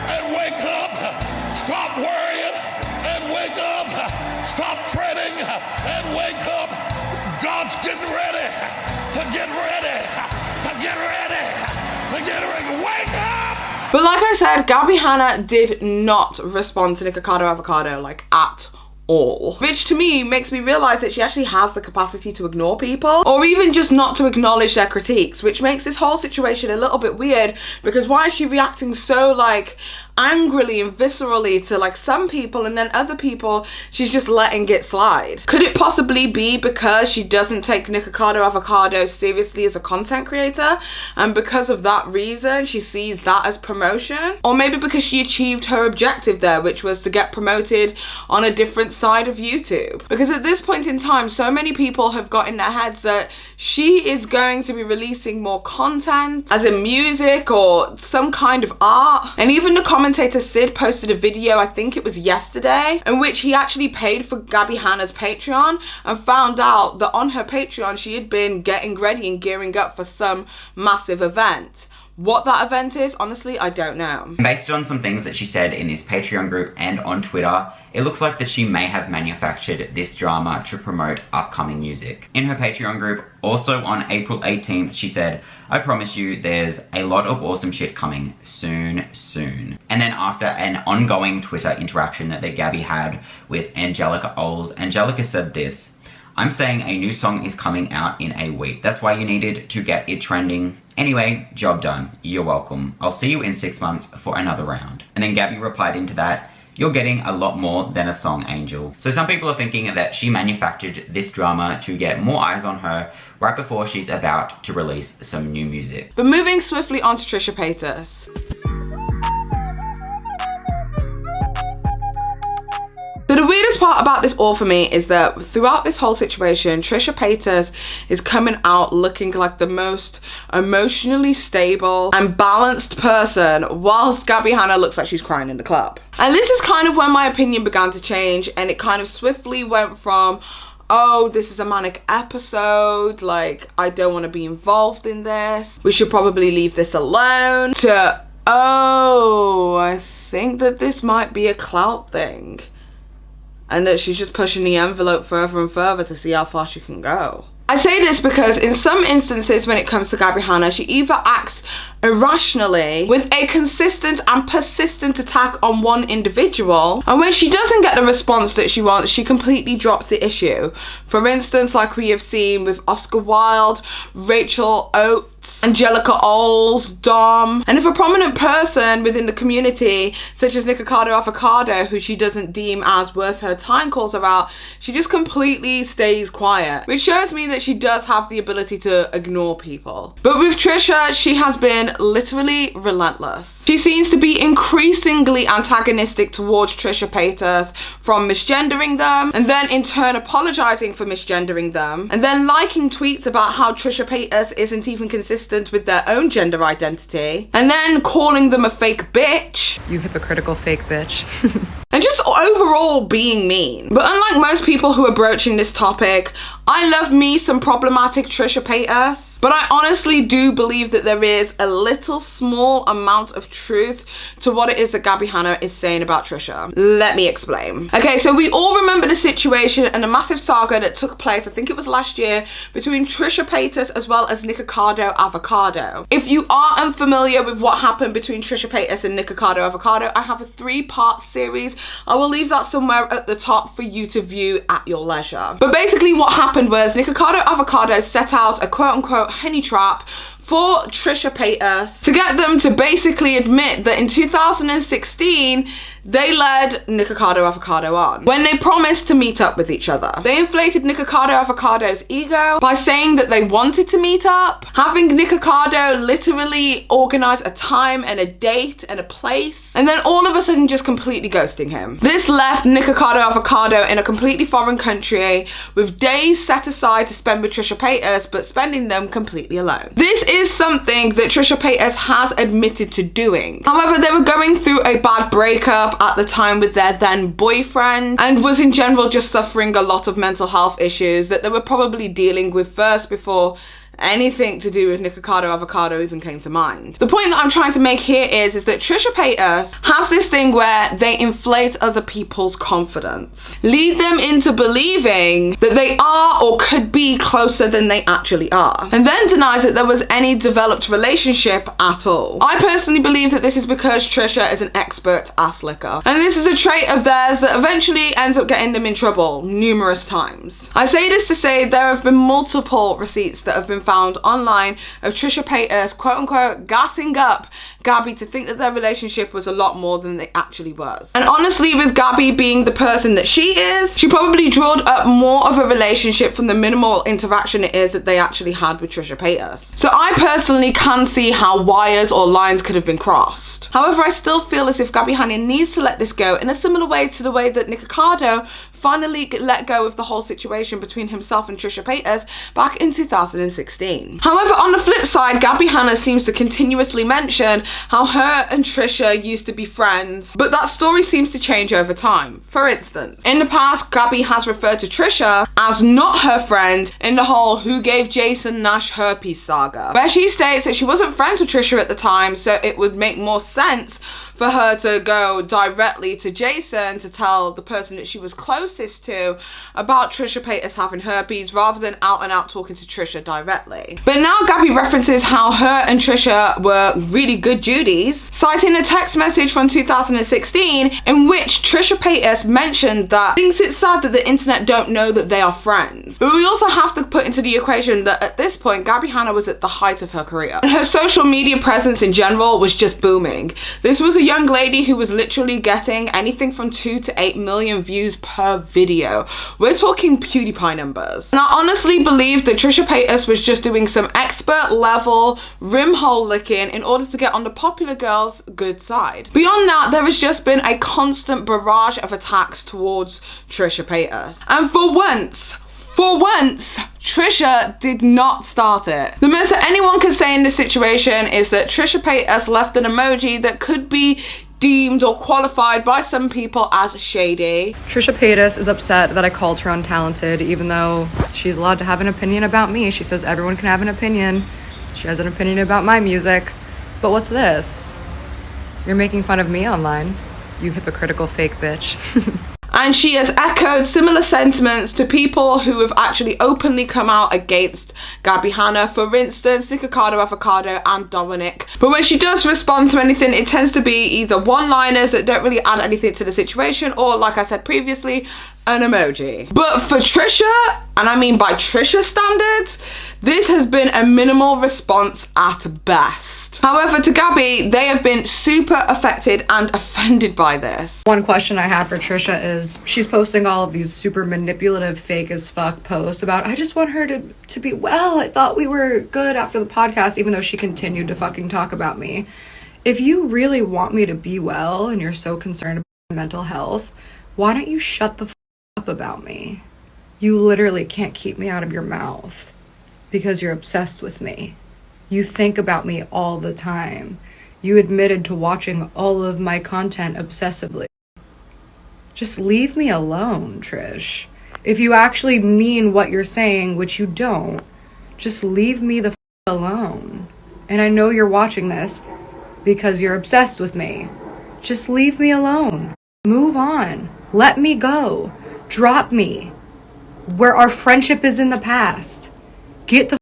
and wake up, stop worrying and wake up, stop fretting and wake up. God's getting ready to get ready, to get ready, to get ready. Wake up! But like I said, Gabbie Hanna did not respond to Nikocardo Avocado, like, at all. Which to me makes me realize that she actually has the capacity to ignore people, or even just not to acknowledge their critiques, which makes this whole situation a little bit weird, because why is she reacting so like angrily and viscerally to like some people, and then other people she's just letting it slide? Could it possibly be because she doesn't take Nikocardo Avocado seriously as a content creator, and because of that reason she sees that as promotion? Or maybe because she achieved her objective there, which was to get promoted on a different side of YouTube? Because at this point in time, so many people have got in their heads that she is going to be releasing more content, as in music or some kind of art. And even the commentator Sid posted a video, I think it was yesterday, in which he actually paid for Gabbie Hanna's Patreon and found out that on her Patreon she had been getting ready and gearing up for some massive event. What that event is, honestly, I don't know. Based on some things that she said in this Patreon group and on Twitter, it looks like that she may have manufactured this drama to promote upcoming music. In her Patreon group, also on April 18th, she said, "I promise you there's a lot of awesome shit coming soon, soon." And then after an ongoing Twitter interaction that Gabbie had with Angelika Oles, Angelika said this, "I'm saying a new song is coming out in a week. That's why you needed to get it trending. Anyway, job done. You're welcome. I'll see you in 6 months for another round." And then Gabbie replied into that, "You're getting a lot more than a song, Angel." So some people are thinking that she manufactured this drama to get more eyes on her right before she's about to release some new music. But moving swiftly on to Trisha Paytas. So the weirdest part about this all for me is that throughout this whole situation, Trisha Paytas is coming out looking like the most emotionally stable and balanced person, whilst Gabbie Hanna looks like she's crying in the club. And this is kind of when my opinion began to change, and it kind of swiftly went from, oh, this is a manic episode, like, I don't want to be involved in this, we should probably leave this alone, to, oh, I think that this might be a clout thing. And that she's just pushing the envelope further and further to see how far she can go. I say this because in some instances when it comes to Gabbie Hanna, she either acts irrationally with a consistent and persistent attack on one individual, and when she doesn't get the response that she wants, she completely drops the issue. For instance, like we have seen with Oscar Wylde, Rachel Oats, Angelika Oles, Dom, and if a prominent person within the community, such as Nikocardo Avocado, who she doesn't deem as worth her time, calls her out, she just completely stays quiet, which shows me that she does have the ability to ignore people. But with Trisha, she has been literally relentless. She seems to be increasingly antagonistic towards Trisha Paytas, from misgendering them, and then in turn apologizing for misgendering them, and then liking tweets about how Trisha Paytas isn't even consistent with their own gender identity, and then calling them a fake bitch. You hypocritical fake bitch. And just overall being mean. But unlike most people who are broaching this topic, I love me some problematic Trisha Paytas, but I honestly do believe that there is a little small amount of truth to what it is that Gabbie Hanna is saying about Trisha. Let me explain. Okay, so we all remember the situation and the massive saga that took place, I think it was last year, between Trisha Paytas as well as Nikocardo Avocado. If you are unfamiliar with what happened between Trisha Paytas and Nikocardo Avocado, I have a 3-part series. I will leave that somewhere at the top for you to view at your leisure. But basically what happened was Nikocardo Avocado set out a quote-unquote honey trap for Trisha Paytas to get them to basically admit that in 2016 they led Nikocardo Avocado on when they promised to meet up with each other. They inflated Nikocardo Avocado's ego by saying that they wanted to meet up, having Nikocardo literally organize a time and a date and a place, and then all of a sudden just completely ghosting him. This left Nikocardo Avocado in a completely foreign country with days set aside to spend with Trisha Paytas, but spending them completely alone. This is something that Trisha Paytas has admitted to doing. However, they were going through a bad breakup at the time with their then boyfriend, and was in general just suffering a lot of mental health issues that they were probably dealing with first before anything to do with Nikocardo Avocado even came to mind. The point that I'm trying to make here is that Trisha Paytas has this thing where they inflate other people's confidence, lead them into believing that they are or could be closer than they actually are, and then denies that there was any developed relationship at all. I personally believe that this is because Trisha is an expert ass licker, and this is a trait of theirs that eventually ends up getting them in trouble numerous times. I say this to say there have been multiple receipts that have been found online of Trisha Paytas quote unquote gassing up Gabbie to think that their relationship was a lot more than it actually was. And honestly, with Gabbie being the person that she is, she probably drawed up more of a relationship from the minimal interaction it is that they actually had with Trisha Paytas. So I personally can see how wires or lines could have been crossed. However, I still feel as if Gabbie Hanna needs to let this go in a similar way to the way that Nikocardo finally let go of the whole situation between himself and Trisha Paytas back in 2016. However, on the flip side, Gabbie Hanna seems to continuously mention how her and Trisha used to be friends, but that story seems to change over time. For instance, in the past, Gabbie has referred to Trisha as not her friend in the whole who gave Jason Nash herpes saga, where she states that she wasn't friends with Trisha at the time, so it would make more sense for her to go directly to Jason to tell the person that she was closest to about Trisha Paytas having herpes rather than out and out talking to Trisha directly. But now Gabbie references how her and Trisha were really good Judies, citing a text message from 2016 in which Trisha Paytas mentioned that thinks it's sad that the internet don't know that they are friends. But we also have to put into the equation that at this point, Gabbie Hanna was at the height of her career, and her social media presence in general was just booming. This was a young lady who was literally getting anything from 2 to 8 million views per video. We're talking PewDiePie numbers. And I honestly believe that Trisha Paytas was just doing some expert level rimhole licking in order to get on the popular girl's good side. Beyond that, there has just been a constant barrage of attacks towards Trisha Paytas. And for once, Trisha did not start it. The most that anyone can say in this situation is that Trisha Paytas left an emoji that could be deemed or qualified by some people as shady. Trisha Paytas is upset that I called her untalented, even though she's allowed to have an opinion about me. She says everyone can have an opinion. She has an opinion about my music. But what's this? You're making fun of me online, you hypocritical fake bitch. And she has echoed similar sentiments to people who have actually openly come out against Gabbie Hanna, for instance, Nikocardo Avocado and Dominic. But when she does respond to anything, it tends to be either one-liners that don't really add anything to the situation, or, like I said previously, an emoji. But for Trisha, and I mean by Trisha standards, this has been a minimal response at best. However, to Gabbie, they have been super affected and offended by this. One question I have for Trisha is, she's posting all of these super manipulative, fake as fuck posts about, I just want her to be well. I thought we were good after the podcast, even though she continued to fucking talk about me. If you really want me to be well and you're so concerned about my mental health, why don't you shut the up about me? You literally can't keep me out of your mouth because you're obsessed with me. You think about me all the time. You admitted to watching all of my content obsessively. Just leave me alone, Trish. If you actually mean what you're saying, which you don't, just leave me the alone. And I know you're watching this because you're obsessed with me. Just leave me alone. Move on. Let me go. Drop me. Where our friendship is in the past. Get the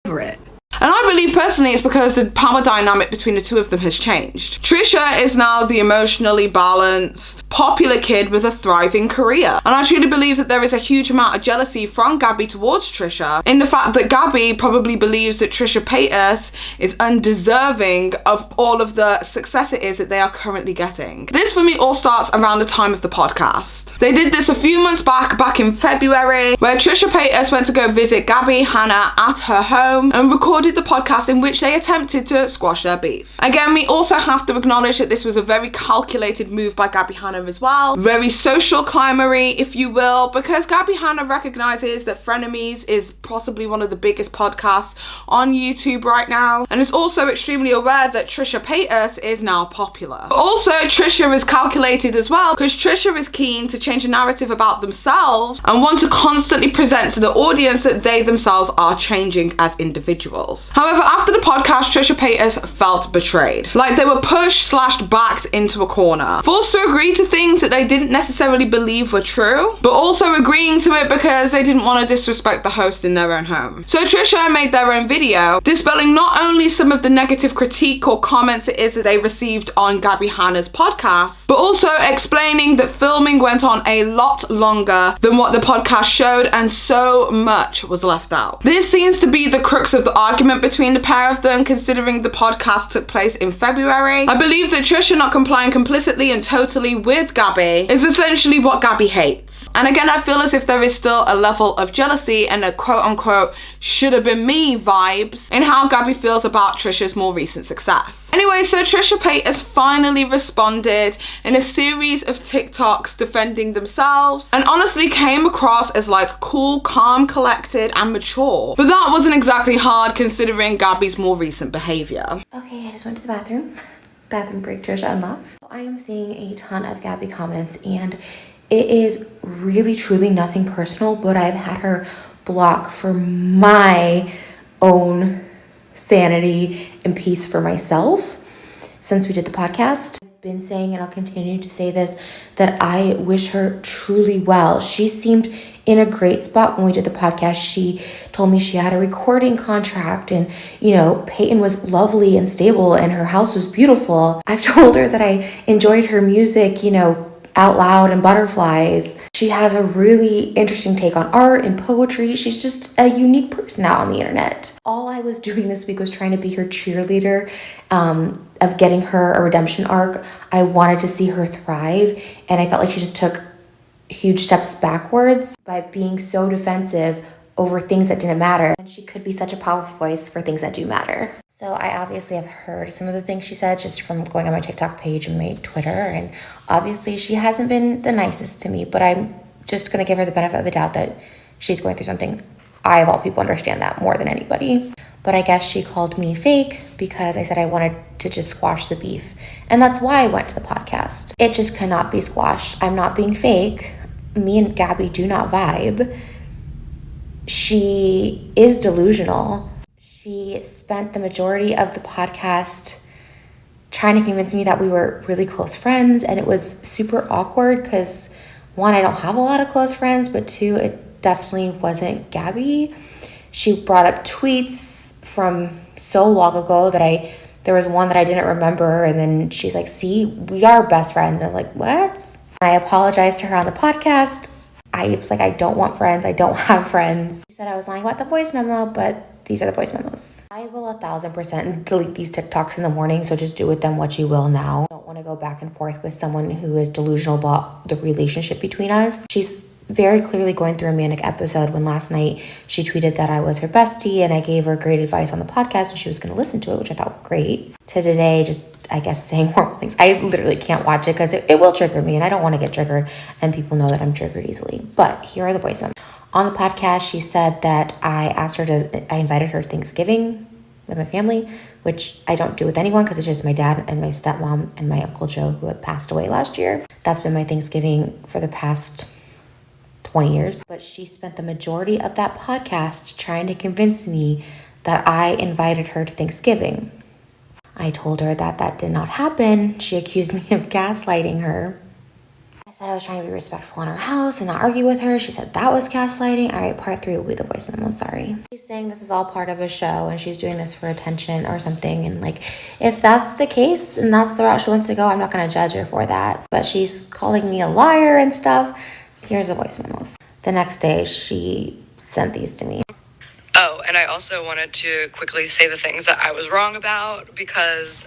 over it. And I believe personally it's because the power dynamic between the two of them has changed. Trisha is now the emotionally balanced, popular kid with a thriving career. And I truly believe that there is a huge amount of jealousy from Gabbie towards Trisha, in the fact that Gabbie probably believes that Trisha Paytas is undeserving of all of the success it is that they are currently getting. This for me all starts around the time of the podcast. They did this a few months back in February, where Trisha Paytas went to go visit Gabbie Hanna at her home and recorded recorded the podcast in which they attempted to squash their beef. Again, we also have to acknowledge that this was a very calculated move by Gabbie Hanna as well. Very social climbery, if you will, because Gabbie Hanna recognizes that Frenemies is possibly one of the biggest podcasts on YouTube right now, and is also extremely aware that Trisha Paytas is now popular. But also, Trisha is calculated as well, because Trisha is keen to change the narrative about themselves and want to constantly present to the audience that they themselves are changing as individuals. However, after the podcast, Trisha Paytas felt betrayed. Like they were pushed/backed into a corner. Forced to agree to things that they didn't necessarily believe were true, but also agreeing to it because they didn't want to disrespect the host in their own home. So Trisha made their own video, dispelling not only some of the negative critique or comments it is that they received on Gabbie Hanna's podcast, but also explaining that filming went on a lot longer than what the podcast showed and so much was left out. This seems to be the crux of the argument between the pair of them, considering the podcast took place in February. I believe that Trisha not complying complicitly and totally with Gabbie is essentially what Gabbie hates. And again, I feel as if there is still a level of jealousy and a quote-unquote should have been me vibes in how Gabbie feels about Trisha's more recent success. Anyway, so Trisha Paytas finally responded in a series of TikToks defending themselves and honestly came across as like cool, calm, collected and mature. But that wasn't exactly hard considering Gabbie's more recent behavior. Okay, I just went to the bathroom. Bathroom break, Trisha unlocked. I am seeing a ton of Gabbie comments and it is really truly nothing personal, but I've had her block for my own sanity and peace for myself since we did the podcast. I've been saying, and I'll continue to say this, that I wish her truly well. She seemed in a great spot when we did the podcast. She told me she had a recording contract and, you know, Peyton was lovely and stable and her house was beautiful. I've told her that I enjoyed her music, you know, Out Loud and Butterflies. She has a really interesting take on art and poetry. She's just a unique person out on the internet. All I was doing this week was trying to be her cheerleader of getting her a redemption arc. I wanted to see her thrive, and I felt like she just took huge steps backwards by being so defensive over things that didn't matter. And she could be such a powerful voice for things that do matter. So I obviously have heard some of the things she said just from going on my TikTok page and my Twitter. And obviously she hasn't been the nicest to me, but I'm just going to give her the benefit of the doubt that she's going through something. I, of all people, understand that more than anybody. But I guess she called me fake because I said I wanted to just squash the beef. And that's why I went to the podcast. It just cannot be squashed. I'm not being fake. Me and Gabbie do not vibe. She is delusional. She spent the majority of the podcast trying to convince me that we were really close friends, and it was super awkward because, one, I don't have a lot of close friends, but two, it definitely wasn't Gabbie. She brought up tweets from so long ago that there was one that I didn't remember, and then she's like, see, we are best friends. I was like, what? I apologized to her on the podcast. I was like, I don't want friends. I don't have friends. She said I was lying about the voice memo, but these are the voice memos. I will 1000% delete these TikToks in the morning, so just do with them what you will now. I don't want to go back and forth with someone who is delusional about the relationship between us. She's very clearly going through a manic episode when last night she tweeted that I was her bestie and I gave her great advice on the podcast and she was going to listen to it, which I thought was great. To today, just, I guess, saying horrible things. I literally can't watch it because it will trigger me and I don't want to get triggered, and people know that I'm triggered easily. But here are the voice memos. On the podcast, she said that I invited her to Thanksgiving with my family, which I don't do with anyone because it's just my dad and my stepmom and my Uncle Joe who had passed away last year. That's been my Thanksgiving for the past 20 years. But she spent the majority of that podcast trying to convince me that I invited her to Thanksgiving. I told her that that did not happen. She accused me of gaslighting her. I said I was trying to be respectful in her house and not argue with her. She said that was gaslighting. All right, part 3 will be the voice memo, sorry. She's saying this is all part of a show and she's doing this for attention or something. And like, if that's the case and that's the route she wants to go, I'm not going to judge her for that. But she's calling me a liar and stuff. Here's the voice memos. The next day, she sent these to me. Oh, and I also wanted to quickly say the things that I was wrong about because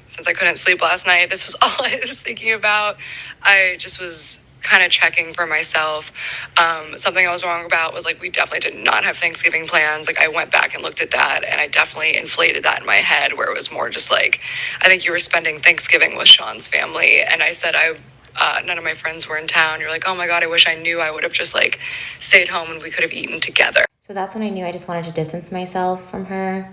since I couldn't sleep last night, this was all I was thinking about. I just was kind of checking for myself. Something I was wrong about was like, we definitely did not have Thanksgiving plans. Like I went back and looked at that and I definitely inflated that in my head where it was more just like, I think you were spending Thanksgiving with Sean's family. And I said, none of my friends were in town. You're like, oh my God, I wish I knew. I would have just like stayed home and we could have eaten together. So that's when I knew I just wanted to distance myself from her.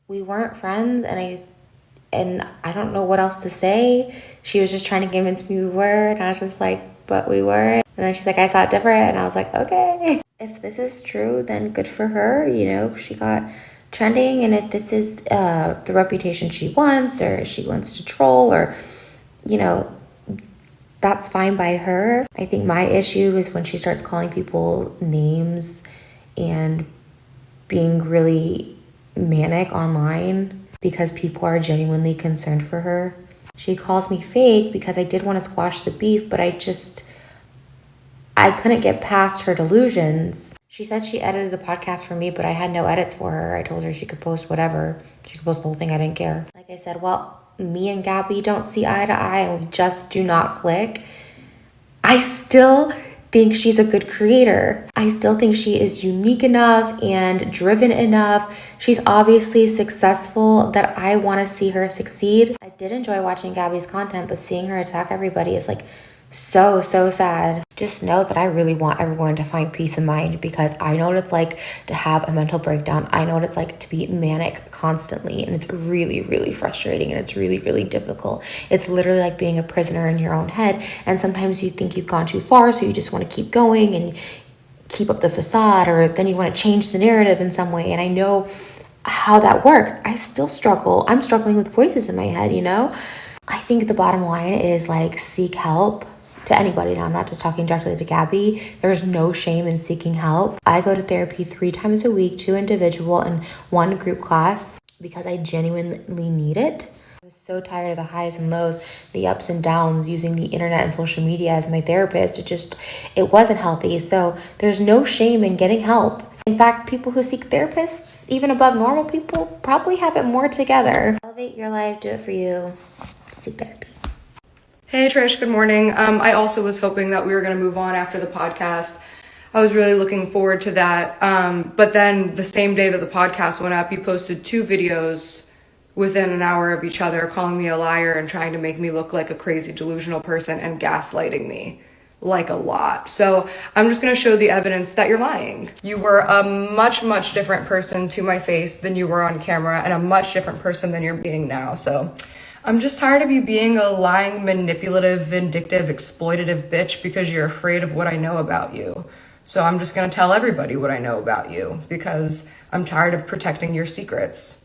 We weren't friends, and I don't know what else to say. She was just trying to convince me we were, and I was just like, but we were. And then she's like, I saw it different, and I was like, okay. If this is true, then good for her. You know, she got trending, and if this is the reputation she wants, or she wants to troll, or, you know, that's fine by her. I think my issue is when she starts calling people names and being really manic online because people are genuinely concerned for her. She calls me fake because I did want to squash the beef, but I couldn't get past her delusions. She said she edited the podcast for me, but I had no edits for her. I told her she could post whatever. She could post the whole thing. I didn't care. Like I said, well, me and Gabbie don't see eye to eye and we just do not click. I still think she's a good creator. I still think she is unique enough and driven enough. She's obviously successful that I want to see her succeed. I did enjoy watching Gabbie's content, but seeing her attack everybody is like so sad. Just know that I really want everyone to find peace of mind because I know what it's like to have a mental breakdown. I know what it's like to be manic constantly, and it's really frustrating, and it's really difficult. It's literally like being a prisoner in your own head, and sometimes you think you've gone too far, so you just want to keep going and keep up the facade, or then you want to change the narrative in some way, and I know how that works. I still struggle. I'm struggling with voices in my head, you know? I think the bottom line is like seek help. To anybody now, I'm not just talking directly to Gabbie. There's no shame in seeking help. I go to therapy 3 times a week, 2 individual and 1 group class because I genuinely need it. I was so tired of the highs and lows, the ups and downs, using the internet and social media as my therapist. It wasn't healthy. So there's no shame in getting help. In fact, people who seek therapists, even above normal people, probably have it more together. Elevate your life, do it for you. Seek therapy. Hey Trish, good morning. I also was hoping that we were going to move on after the podcast. I was really looking forward to that. But then the same day that the podcast went up, you posted 2 videos within an hour of each other, calling me a liar and trying to make me look like a crazy delusional person and gaslighting me like a lot. So I'm just going to show the evidence that you're lying. You were a much different person to my face than you were on camera, and a much different person than you're being now. So I'm just tired of you being a lying, manipulative, vindictive, exploitative bitch because you're afraid of what I know about you. So I'm just gonna tell everybody what I know about you because I'm tired of protecting your secrets.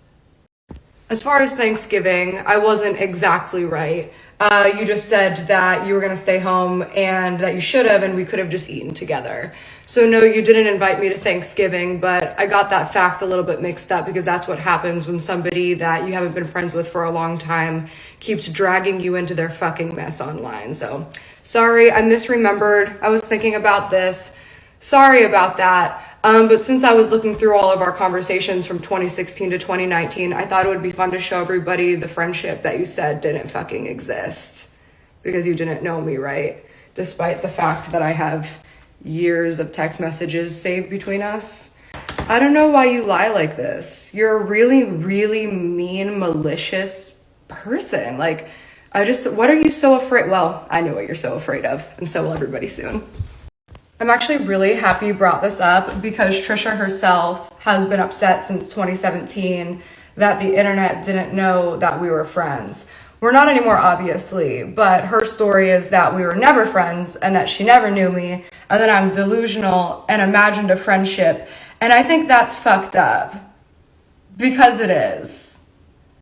As far as Thanksgiving, I wasn't exactly right. You just said that you were gonna stay home and that you should have, and we could have just eaten together. So no, you didn't invite me to Thanksgiving, but I got that fact a little bit mixed up because that's what happens when somebody that you haven't been friends with for a long time keeps dragging you into their fucking mess online. So sorry, I misremembered. I was thinking about this. Sorry about that. But since I was looking through all of our conversations from 2016 to 2019, I thought it would be fun to show everybody the friendship that you said didn't fucking exist because you didn't know me, right? Despite the fact that I have years of text messages saved between us. I don't know why you lie like this. You're a really mean, malicious person. Like, what are you so afraid? Well, I know what you're so afraid of, and so will everybody soon. I'm actually really happy you brought this up because Trisha herself has been upset since 2017 that the internet didn't know that we were friends. We're not anymore, obviously, but her story is that we were never friends and that she never knew me and that I'm delusional and imagined a friendship. And I think that's fucked up because it is.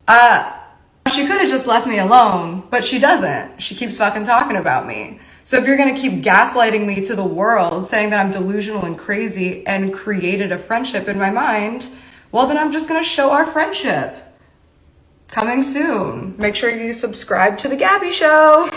She could have just left me alone, but she doesn't. She keeps fucking talking about me. So if you're gonna keep gaslighting me to the world, saying that I'm delusional and crazy and created a friendship in my mind, well then I'm just gonna show our friendship. Coming soon. Make sure you subscribe to the Gabbie Show.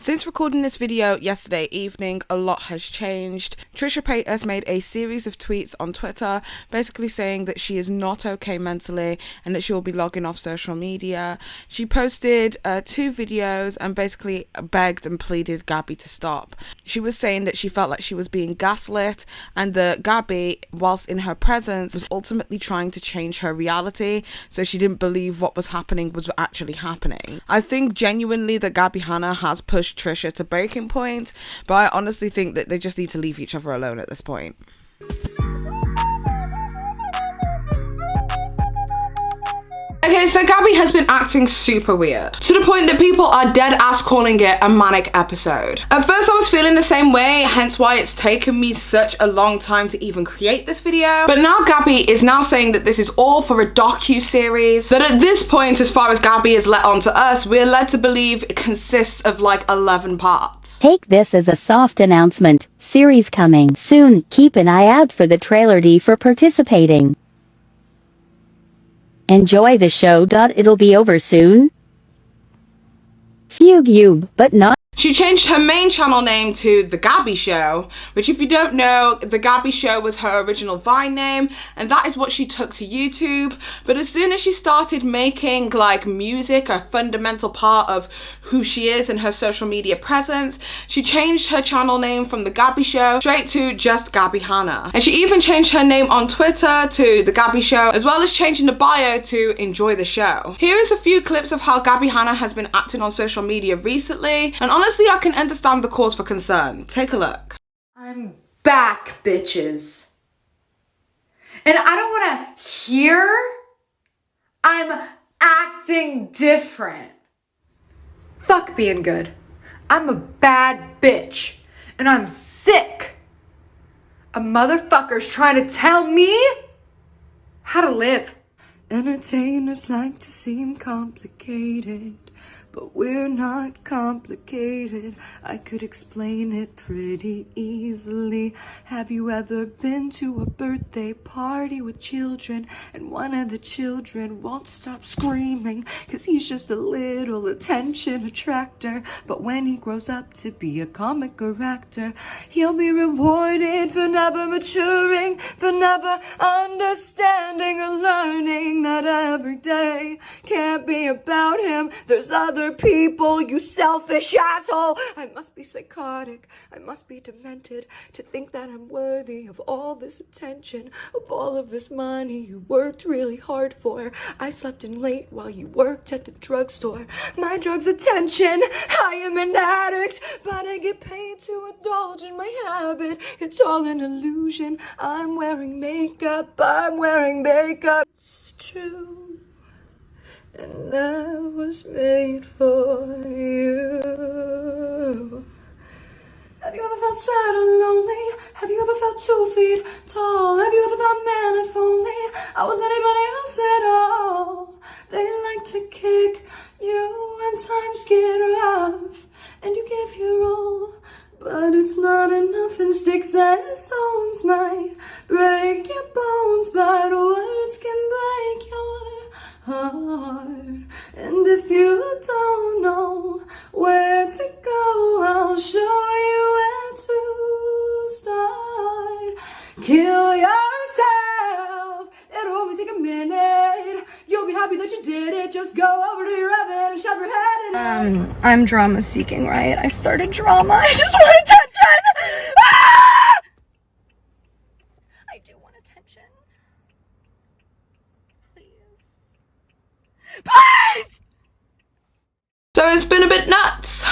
Since recording this video yesterday evening, a lot has changed. Trisha Paytas made a series of tweets on Twitter basically saying that she is not okay mentally and that she will be logging off social media. She posted 2 videos and basically begged and pleaded Gabbie to stop. She was saying that she felt like she was being gaslit and that Gabbie, whilst in her presence, was ultimately trying to change her reality, so she didn't believe what was happening was actually happening. I think genuinely that Gabbie Hanna has pushed Trisha to breaking point, but I honestly think that they just need to leave each other alone at this point. Okay, so Gabbie has been acting super weird, to the point that people are dead ass calling it a manic episode. At first I was feeling the same way, hence why it's taken me such a long time to even create this video. But now Gabbie is now saying that this is all for a docu-series, that at this point, as far as Gabbie is let on to us, we're led to believe it consists of like 11 parts. Take this as a soft announcement. Series coming soon. Keep an eye out for the trailer D for participating. Enjoy the show. It'll be over soon. Fugue, but not. She changed her main channel name to The Gabbie Show, which if you don't know, The Gabbie Show was her original Vine name, and that is what she took to YouTube. But as soon as she started making like music a fundamental part of who she is and her social media presence, she changed her channel name from The Gabbie Show straight to just Gabbie Hanna. And she even changed her name on Twitter to The Gabbie Show, as well as changing the bio to Enjoy the Show. Here is a few clips of how Gabbie Hanna has been acting on social media recently, and honestly I can understand the cause for concern. Take a look. I'm back, bitches. And I don't want to hear I'm acting different. Fuck being good. I'm a bad bitch. And I'm sick of motherfuckers trying to tell me how to live. Entertainers like to seem complicated, but we're not complicated. I could explain it pretty easily. Have you ever been to a birthday party with children and one of the children won't stop screaming because he's just a little attention attractor, but when he grows up to be a comic or actor, he'll be rewarded for never maturing, for never understanding or learning that every day can't be about him. There's other people, you selfish asshole. I must be psychotic, I must be demented to think that I'm worthy of all this attention, of all of this money you worked really hard for. I slept in late while you worked at the drugstore. My drug's attention. I am an addict, but I get paid to indulge in my habit. It's all an illusion. I'm wearing makeup, It's true. And that was made for you. Have you ever felt sad or lonely? Have you ever felt 2 feet tall? Have you ever thought, man, if only I was anybody else at all? They like to kick you when times get rough, and you give your all, but it's not enough, and sticks and stones might break your bones, but words can break your heart. And if you don't know where to go, I'll show you where to start. Kill yourself, it'll only take a minute. You'll be happy that you did it. Just go over to your oven and shove your head in. I'm drama seeking, right? I started drama. I just want attention. Ah! I do want attention. Please! So it's been a bit nuts.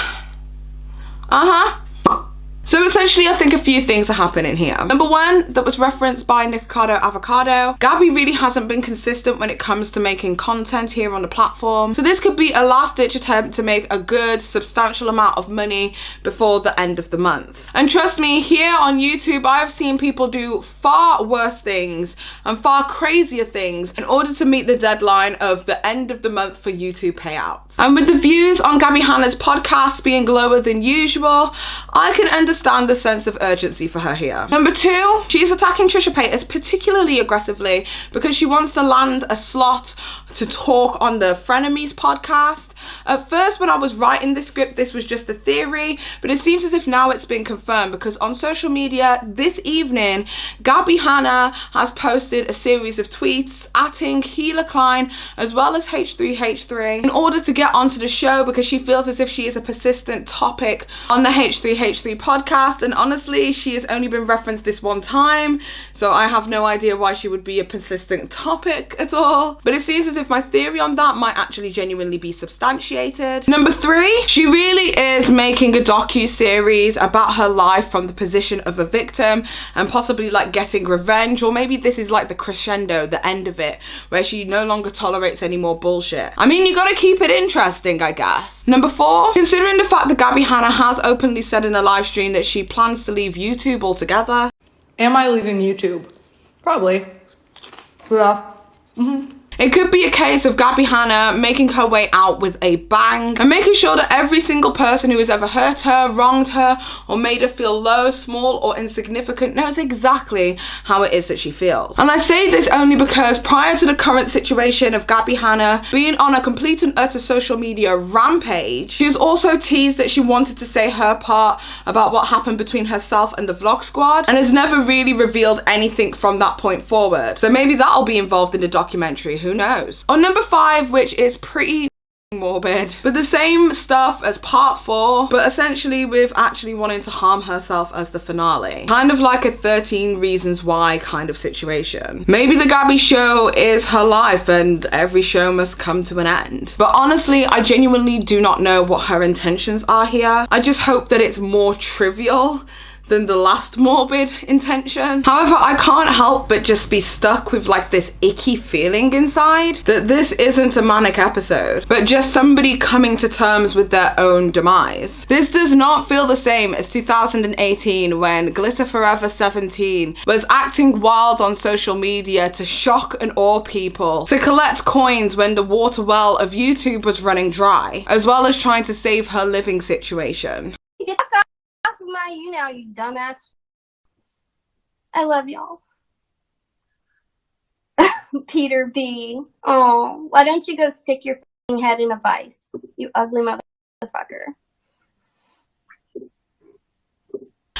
So essentially, I think a few things are happening here. Number one, that was referenced by Nikocardo Avocado. Gabbie really hasn't been consistent when it comes to making content here on the platform. So this could be a last-ditch attempt to make a good, substantial amount of money before the end of the month. And trust me, here on YouTube, I've seen people do far worse things and far crazier things in order to meet the deadline of the end of the month for YouTube payouts. And with the views on Gabbie Hanna's podcast being lower than usual, I can understand the sense of urgency for her here. Number two, she's attacking Trisha Paytas particularly aggressively because she wants to land a slot to talk on the Frenemies podcast. At first, when I was writing this script, this was just a theory, but it seems as if now it's been confirmed, because on social media this evening, Gabbie Hanna has posted a series of tweets atting Hila Klein as well as H3H3 in order to get onto the show, because she feels as if she is a persistent topic on the H3H3 podcast. And honestly, she has only been referenced this one time, so I have no idea why she would be a persistent topic at all. But it seems as if my theory on that might actually genuinely be substantiated. Number 3, she really is making a docu-series about her life from the position of a victim and possibly like getting revenge, or maybe this is like the crescendo, the end of it, where she no longer tolerates any more bullshit. I mean, you gotta keep it interesting, I guess. Number 4, considering the fact that Gabbie Hanna has openly said in a live stream that she plans to leave YouTube altogether. Am I leaving YouTube? Probably. Yeah. It could be a case of Gabbie Hanna making her way out with a bang and making sure that every single person who has ever hurt her, wronged her, or made her feel low, small, or insignificant knows exactly how it is that she feels. And I say this only because prior to the current situation of Gabbie Hanna being on a complete and utter social media rampage, she has also teased that she wanted to say her part about what happened between herself and the vlog squad, and has never really revealed anything from that point forward. So maybe that'll be involved in the documentary. Who knows? On number 5, which is pretty morbid, but the same stuff as part 4, but essentially with actually wanting to harm herself as the finale. Kind of like a 13 Reasons Why kind of situation. Maybe the Gabbie show is her life and every show must come to an end. But honestly, I genuinely do not know what her intentions are here. I just hope that it's more trivial than the last morbid intention. However, I can't help but just be stuck with like this icky feeling inside that this isn't a manic episode, but just somebody coming to terms with their own demise. This does not feel the same as 2018 when Glitter Forever 17 was acting wild on social media to shock and awe people, to collect coins when the water well of YouTube was running dry, as well as trying to save her living situation. You now, you dumbass. I love y'all. Peter B. Oh, why don't you go stick your head in a vice, you ugly motherfucker.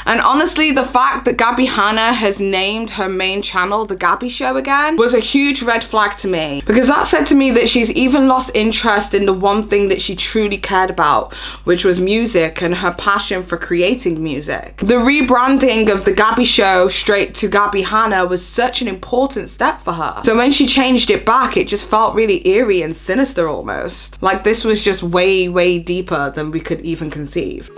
And honestly, the fact that Gabbie Hanna has named her main channel The Gabbie Show again was a huge red flag to me, because that said to me that she's even lost interest in the one thing that she truly cared about, which was music and her passion for creating music. The rebranding of The Gabbie Show straight to Gabbie Hanna was such an important step for her. So when she changed it back, it just felt really eerie and sinister almost. Like this was just way, way deeper than we could even conceive.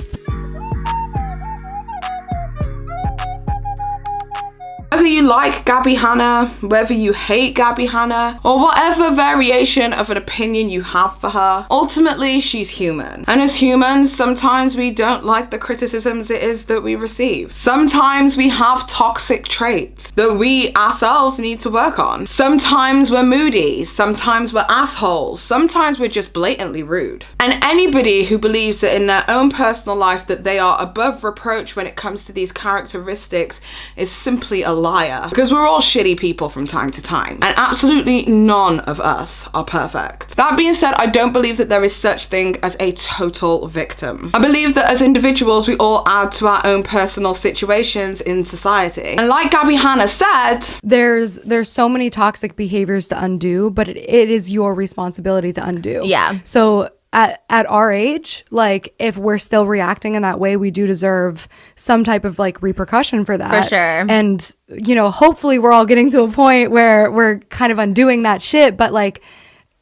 Whether you like Gabbie Hanna, whether you hate Gabbie Hanna, or whatever variation of an opinion you have for her, ultimately she's human. And as humans, sometimes we don't like the criticisms it is that we receive. Sometimes we have toxic traits that we ourselves need to work on. Sometimes we're moody, sometimes we're assholes, sometimes we're just blatantly rude. And anybody who believes that in their own personal life that they are above reproach when it comes to these characteristics is simply a liar, because we're all shitty people from time to time, and absolutely none of us are perfect. That being said, I don't believe that there is such thing as a total victim. I believe that as individuals, we all add to our own personal situations in society. And like Gabbie Hanna said, there's so many toxic behaviors to undo, but it is your responsibility to undo. Yeah. So at our age, like if we're still reacting in that way, we do deserve some type of like repercussion for that. For sure. And, you know, hopefully we're all getting to a point where we're kind of undoing that shit. But like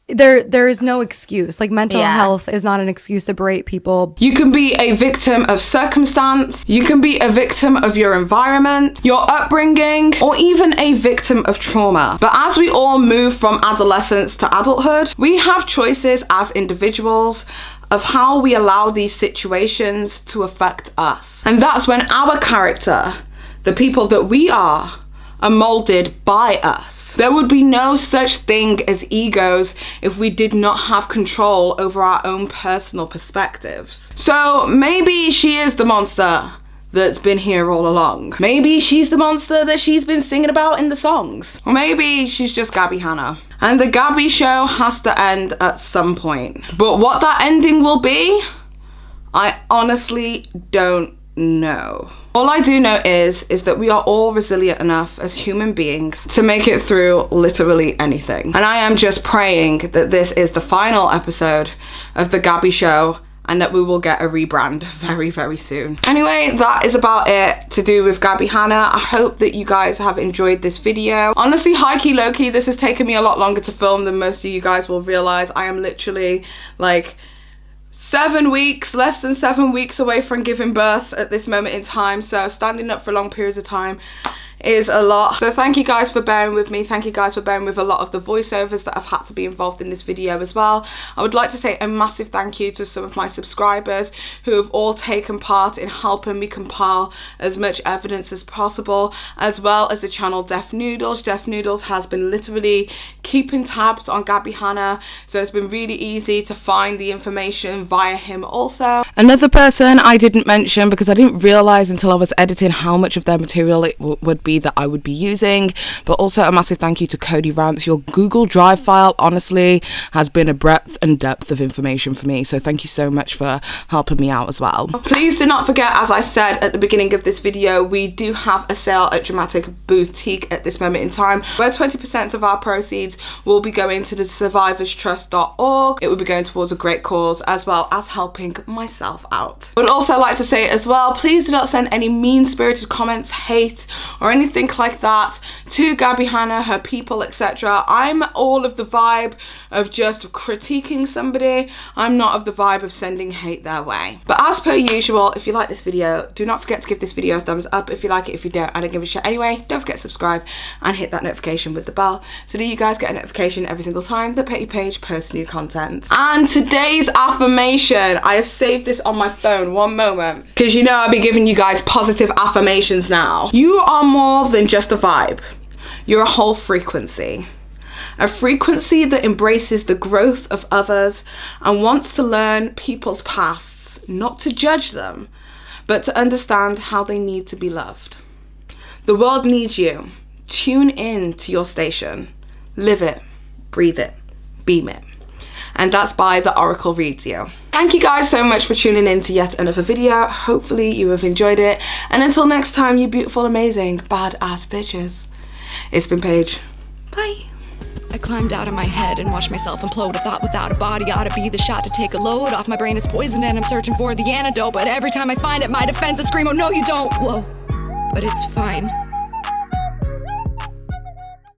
there is no excuse. Like mental health is not an excuse to berate people. You can be a victim of circumstance, you can be a victim of your environment, your upbringing, or even a victim of trauma. But as we all move from adolescence to adulthood, we have choices as individuals of how we allow these situations to affect us. And that's when our character, the people that we are molded by us. There would be no such thing as egos if we did not have control over our own personal perspectives. So maybe she is the monster that's been here all along. Maybe she's the monster that she's been singing about in the songs. Or maybe she's just Gabbie Hanna. And the Gabbie show has to end at some point. But what that ending will be, I honestly don't know. All I do know is that we are all resilient enough as human beings to make it through literally anything. And I am just praying that this is the final episode of the Gabbie show and that we will get a rebrand very, very soon. Anyway, that is about it to do with Gabbie Hanna. I hope that you guys have enjoyed this video. Honestly, high-key, low-key, this has taken me a lot longer to film than most of you guys will realize. I am literally like 7 weeks, less than 7 weeks away from giving birth at this moment in time. So standing up for long periods of time is a lot. So thank you guys for bearing with me. Thank you guys for bearing with a lot of the voiceovers that I've had to be involved in this video as well. I would like to say a massive thank you to some of my subscribers who have all taken part in helping me compile as much evidence as possible, as well as the channel Deaf Noodles. Deaf Noodles has been literally keeping tabs on Gabbie Hanna, so it's been really easy to find the information via him also. Another person I didn't mention because I didn't realise until I was editing how much of their material it would be that I would be using, but also a massive thank you to Cody Rants. Your Google Drive file honestly has been a breadth and depth of information for me, so thank you so much for helping me out as well. Please do not forget, as I said at the beginning of this video, we do have a sale at Dramatic Boutique at this moment in time where 20% of our proceeds will be going to the survivorstrust.org. It will be going towards a great cause as well as helping myself out. I would also like to say as well, please do not send any mean-spirited comments, hate or anything like that to Gabbie Hanna, her people, etc. I'm all of the vibe of just critiquing somebody. I'm not of the vibe of sending hate their way. But as per usual, if you like this video, do not forget to give this video a thumbs up. If you like it, if you don't, I don't give a shit anyway. Don't forget to subscribe and hit that notification with the bell so that you guys get a notification every single time that Petty Paige posts new content. And today's affirmation, I have saved this on my phone. One moment, because you know I'll be giving you guys positive affirmations now. You are more than just a vibe. You're a whole frequency. A frequency that embraces the growth of others and wants to learn people's pasts, not to judge them, but to understand how they need to be loved. The world needs you. Tune in to your station. Live it, breathe it, beam it. And that's by The Oracle Reads You. Thank you guys so much for tuning in to yet another video. Hopefully you have enjoyed it. And until next time, you beautiful, amazing, badass bitches. It's been Paige. Bye. I climbed out of my head and watched myself implode. A thought without a body ought to be the shot to take a load off. My brain is poisoned and I'm searching for the antidote. But every time I find it, my defenses scream, oh no you don't. Whoa, but it's fine.